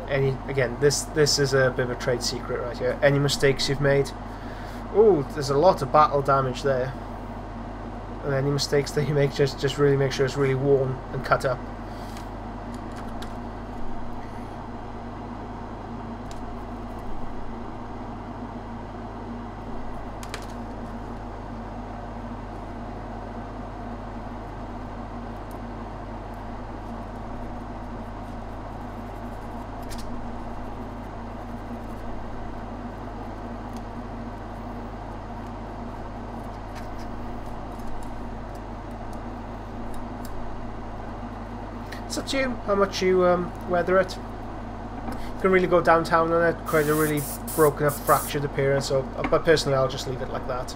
again, this is a bit of a trade secret right here. Any mistakes you've made, oh, there's a lot of battle damage there. And any mistakes that you make, just really make sure it's really worn and cut up. It's up to you how much you weather it. You can really go downtown on it, create a really broken up, fractured appearance, but personally I'll just leave it like that.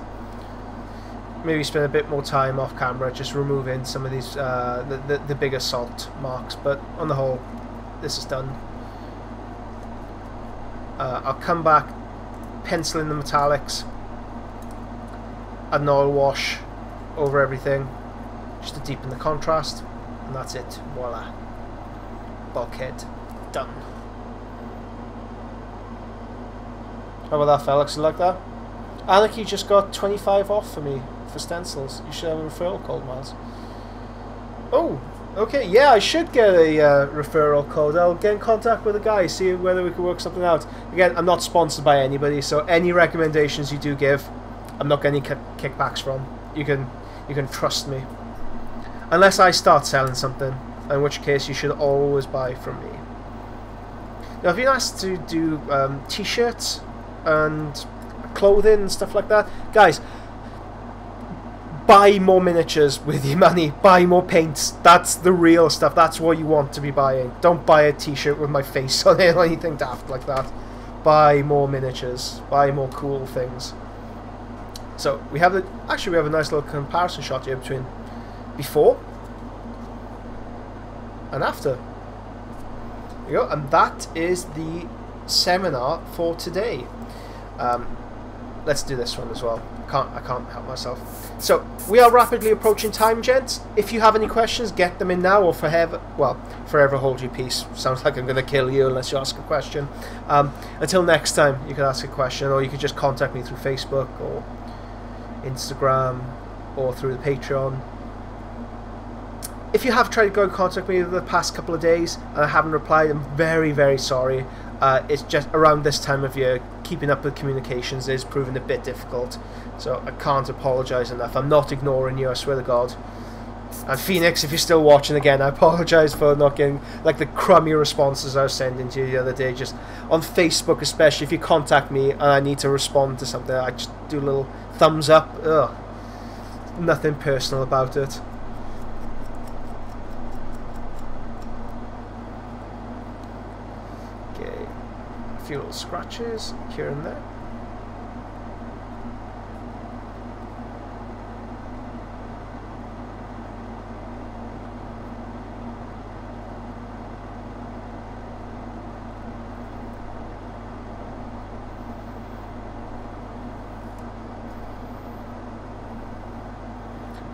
Maybe spend a bit more time off camera just removing some of these the bigger salt marks, but on the whole this is done. I'll come back, pencil in the metallics, add an oil wash over everything just to deepen the contrast, and that's it. Voila, bulkhead done. How about that, fellas? You like that? Alec, you just got 25 off for me for stencils. You should have a referral code, Miles. Oh, okay. Yeah, I should get a referral code. I'll get in contact with the guy, see whether we can work something out. Again, I'm not sponsored by anybody, so any recommendations you do give, I'm not getting any kickbacks from. You can trust me. Unless I start selling something, in which case you should always buy from me. Now, I've been asked to do t-shirts and clothing and stuff like that. Guys, buy more miniatures with your money. Buy more paints. That's the real stuff. That's what you want to be buying. Don't buy a t-shirt with my face on it or anything daft like that. Buy more miniatures. Buy more cool things. So we have a nice little comparison shot here between before and after. There you go, and that is the seminar for today. Let's do this one as well. I can't help myself. So we are rapidly approaching time, gents. If you have any questions, get them in now, or forever hold your peace. Sounds like I'm going to kill you unless you ask a question. Until next time, you can ask a question, or you can just contact me through Facebook or Instagram or through the Patreon. If you have tried to go and contact me the past couple of days and I haven't replied, I'm very, very sorry. It's just around this time of year, keeping up with communications is proving a bit difficult. So I can't apologise enough. I'm not ignoring you, I swear to God. And Phoenix, if you're still watching again, I apologise for not getting like the crummy responses I was sending to you the other day. Just on Facebook especially, if you contact me and I need to respond to something, I just do a little thumbs up. Ugh. Nothing personal about it. Okay, a few little scratches here and there.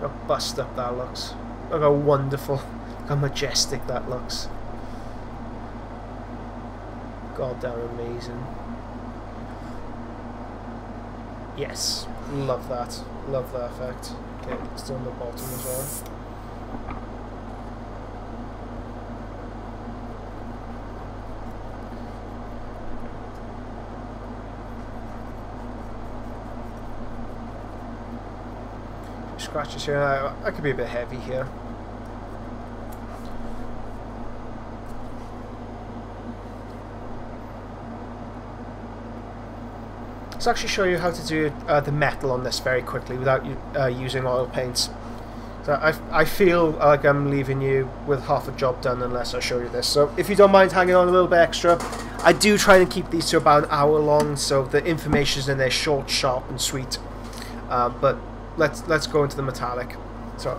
Look how bust up that looks. Look how wonderful, look how majestic that looks. God damn amazing. Yes, love that. Love that effect. Okay, still on the bottom as well. Scratches here. I could be a bit heavy here. Let's actually show you how to do the metal on this very quickly without using oil paints. So I feel like I'm leaving you with half a job done unless I show you this. So if you don't mind hanging on a little bit extra, I do try and keep these to about an hour long, so the information's in there short, sharp, and sweet. But let's go into the metallic. So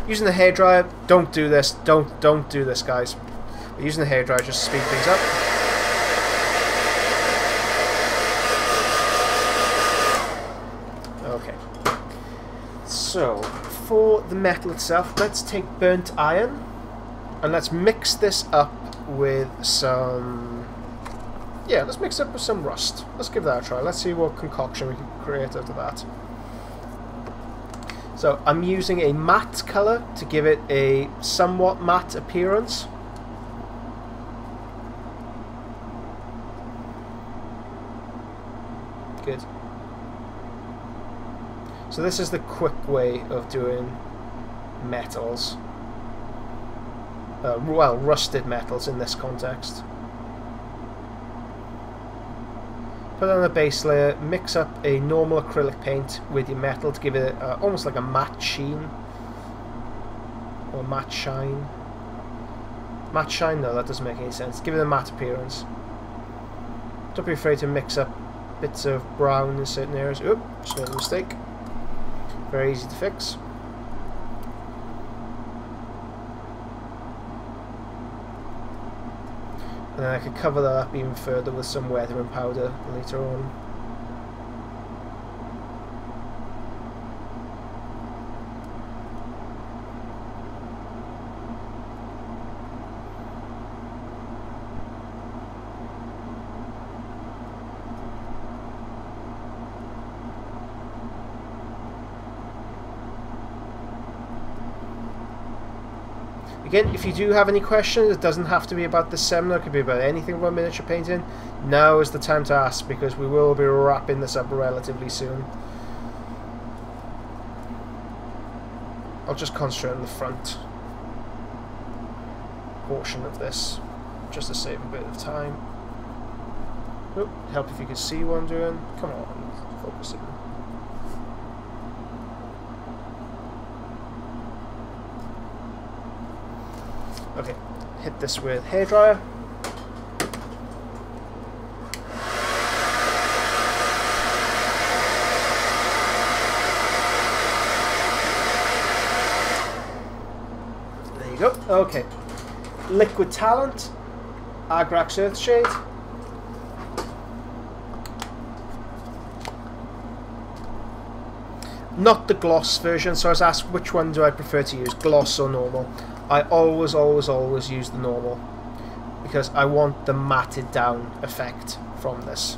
using the hairdryer, don't do this. Don't do this, guys. But using the hairdryer just to speed things up. Okay. So for the metal itself, let's take burnt iron and let's mix this up with some. Yeah, let's mix it up with some rust. Let's give that a try. Let's see what concoction we can create out of that. So I'm using a matte colour to give it a somewhat matte appearance. Good. So this is the quick way of doing metals. Well, rusted metals in this context. Put on a base layer, mix up a normal acrylic paint with your metal to give it almost like a matte sheen or matte shine. Matte shine? No, that doesn't make any sense. Give it a matte appearance. Don't be afraid to mix up bits of brown in certain areas. Oop, just made a mistake. Very easy to fix. And then I could cover that up even further with some weathering powder later on. Again, if you do have any questions, it doesn't have to be about this seminar, it could be about anything about miniature painting. Now is the time to ask, because we will be wrapping this up relatively soon. I'll just concentrate on the front portion of this, just to save a bit of time. Oh, help if you can see what I'm doing. Come on, focus it. Okay, hit this with hairdryer. There you go. Okay. Liquid Talent, Agrax Earthshade. Not the gloss version, so I was asked which one do I prefer to use, gloss or normal. I always use the normal, because I want the matted down effect from this.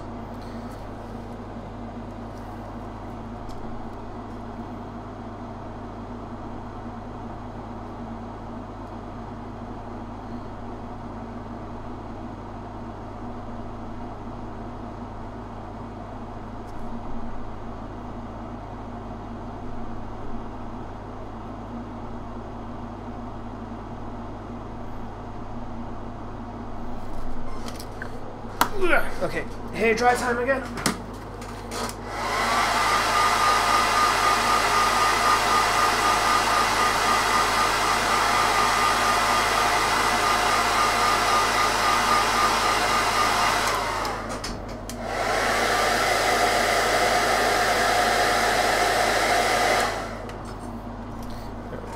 Okay, hair dry time again.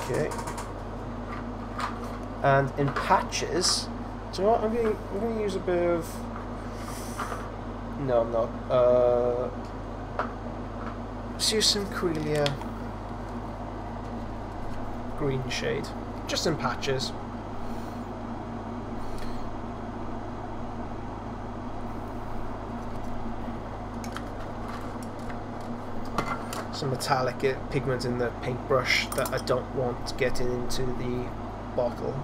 Okay. And in patches, do you know what? I'm going to use a bit of. No, I'm not. Let's use some Quelia green shade, just in patches. Some metallic pigment in the paintbrush that I don't want getting into the bottle.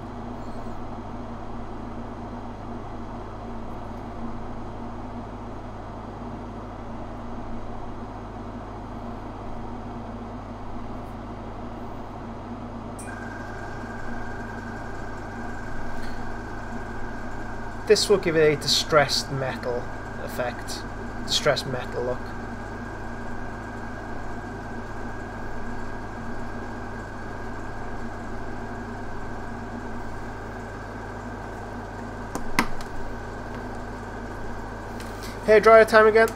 This will give it a distressed metal effect, distressed metal look. Hair dryer time again.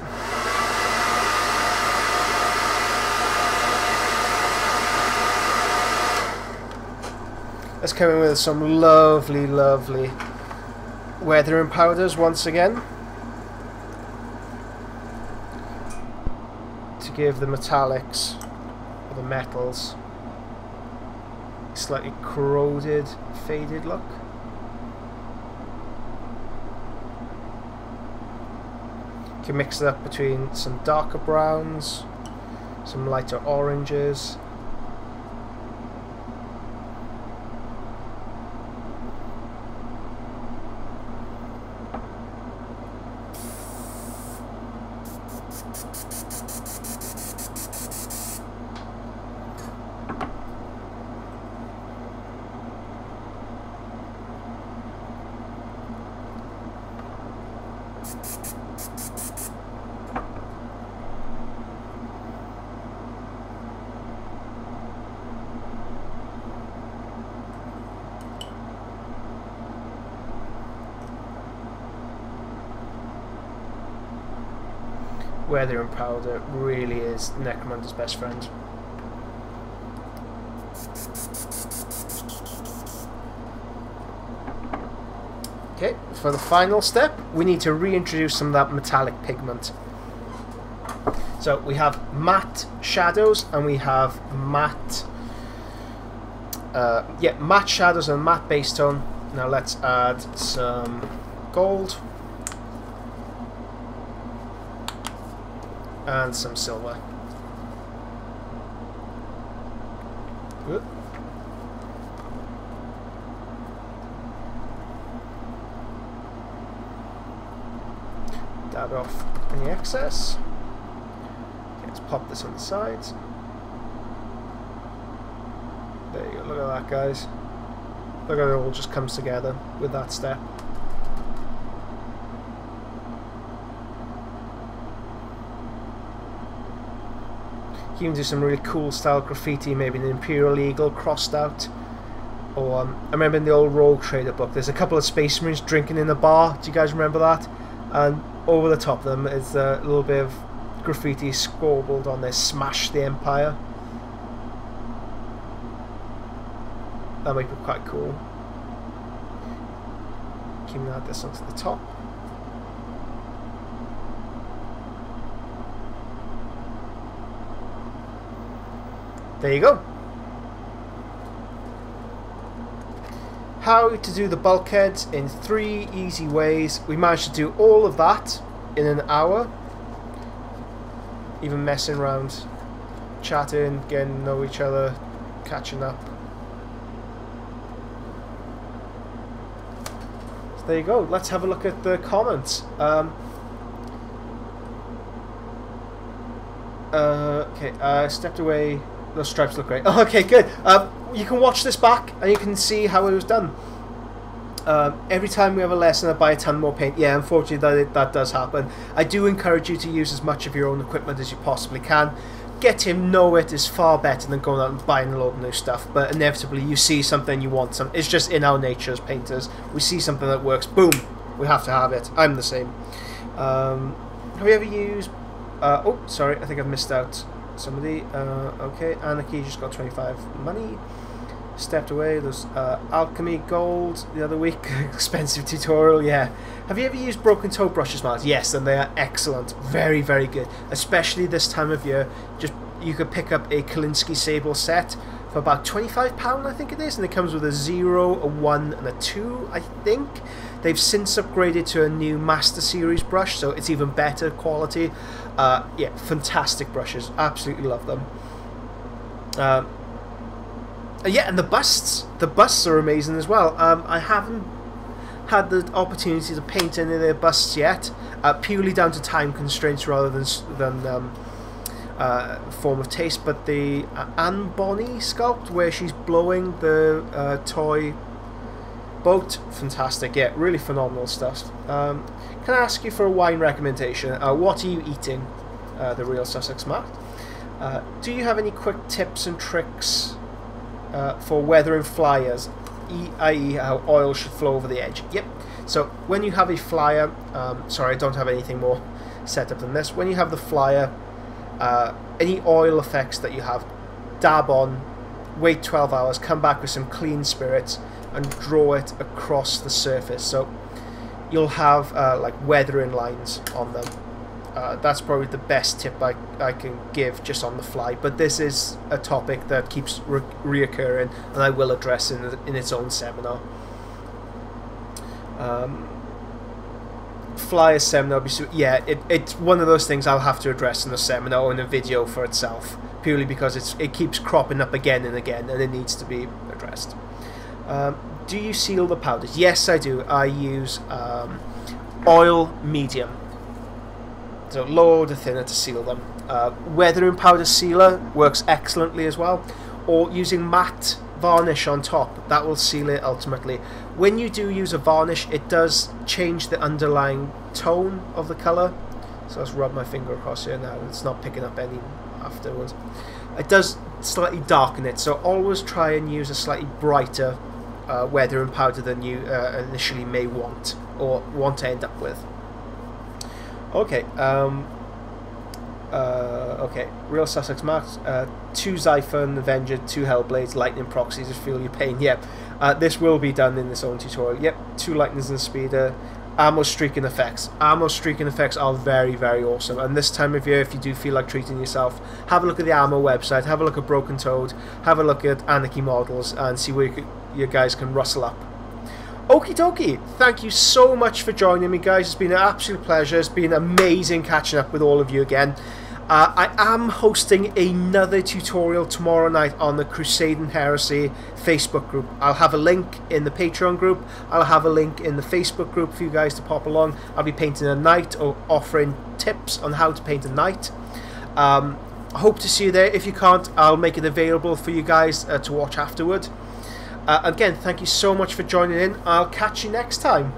Let's come in with some lovely, lovely weathering powders once again to give the metallics, or the metals, a slightly corroded, faded look. You can mix it up between some darker browns, some lighter oranges. weathering powder really is Necromunda's best friend. Okay, for the final step, we need to reintroduce some of that metallic pigment. So we have matte shadows and we have matte, matte shadows and matte base tone. Now let's add some gold and some silver. Good. Dab off any excess. Okay, let's pop this on the sides. There you go, look at that, guys. Look how it all just comes together with that step. You can do some really cool style graffiti, maybe an Imperial Eagle crossed out. Or I remember in the old Rogue Trader book, there's a couple of Space Marines drinking in a bar. Do you guys remember that? And over the top of them is a little bit of graffiti scribbled on there, "Smash the Empire." That might be quite cool. Can we add this onto the top? There you go. How to do the bulkheads in 3 easy ways. We managed to do all of that in an hour. Even messing around, chatting, getting to know each other, catching up. So there you go. Let's have a look at the comments. Okay, stepped away. Those stripes look great. Oh, okay, good. You can watch this back and you can see how it was done. Every time we have a lesson I buy a ton more paint. Yeah, unfortunately that does happen. I do encourage you to use as much of your own equipment as you possibly can. Get to know it is far better than going out and buying a load of new stuff, but inevitably you see something, you want something. It's just in our nature as painters. We see something that works, boom, we have to have it. I'm the same. Have you ever used... oh, sorry, I think I've missed out somebody. Okay, Anarchy just got 25 money. Stepped away. There's Alchemy Gold the other week. Expensive tutorial, yeah. Have you ever used Broken Toe brushes, Miles? Yes, and they are excellent. Very, very good. Especially this time of year. Just you could pick up a Kalinsky Sable set for about £25, I think it is, and it comes with a 0, a 1, and a 2, I think. They've since upgraded to a new Master Series brush, so it's even better quality. Yeah, fantastic brushes. Absolutely love them. Yeah, and the busts are amazing as well. I haven't had the opportunity to paint any of their busts yet, purely down to time constraints rather than form of taste. But the Anne Bonny sculpt, where she's blowing the toy boat, fantastic. Yeah, really phenomenal stuff. Can I ask you for a wine recommendation? What are you eating, the Real Sussex Matt? Do you have any quick tips and tricks for weathering flyers, i.e. how oil should flow over the edge? Yep. So when you have a flyer, sorry, I don't have anything more set up than this. When you have the flyer, any oil effects that you have, dab on, wait 12 hours, come back with some clean spirits and draw it across the surface. So you'll have like weathering lines on them. That's probably the best tip I can give just on the fly, but this is a topic that keeps reoccurring and I will address in its own seminar. Flyer seminar, yeah, it's one of those things I'll have to address in a seminar or in a video for itself, purely because it keeps cropping up again and again and it needs to be addressed. Do you seal the powders? Yes, I do. I use oil medium. So low to thinner to seal them. Weathering powder sealer works excellently as well, or using matte varnish on top, that will seal it ultimately. When you do use a varnish, it does change the underlying tone of the colour. So let's rub my finger across here now, it's not picking up any afterwards. It does slightly darken it, so always try and use a slightly brighter weathering powder than you initially may want or want to end up with. Okay, Okay, Real Sussex Max, 2 Xiphon, Avenger, 2 Hellblades, Lightning Proxies to feel your pain. Yep, this will be done in this own tutorial. Yep, 2 Lightnings and Speeder. Ammo streaking effects. Ammo streaking effects are very, very awesome. And this time of year, if you do feel like treating yourself, have a look at the ammo website, have a look at Broken Toad, have a look at Anarchy models, and see where you guys can rustle up. Okie dokie, thank you so much for joining me, guys. It's been an absolute pleasure. It's been amazing catching up with all of you again. I am hosting another tutorial tomorrow night on the Crusade and Heresy Facebook group. I'll have a link in the Patreon group. I'll have a link in the Facebook group for you guys to pop along. I'll be painting a knight or offering tips on how to paint a knight. I hope to see you there. If you can't, I'll make it available for you guys to watch afterward. Again, thank you so much for joining in. I'll catch you next time.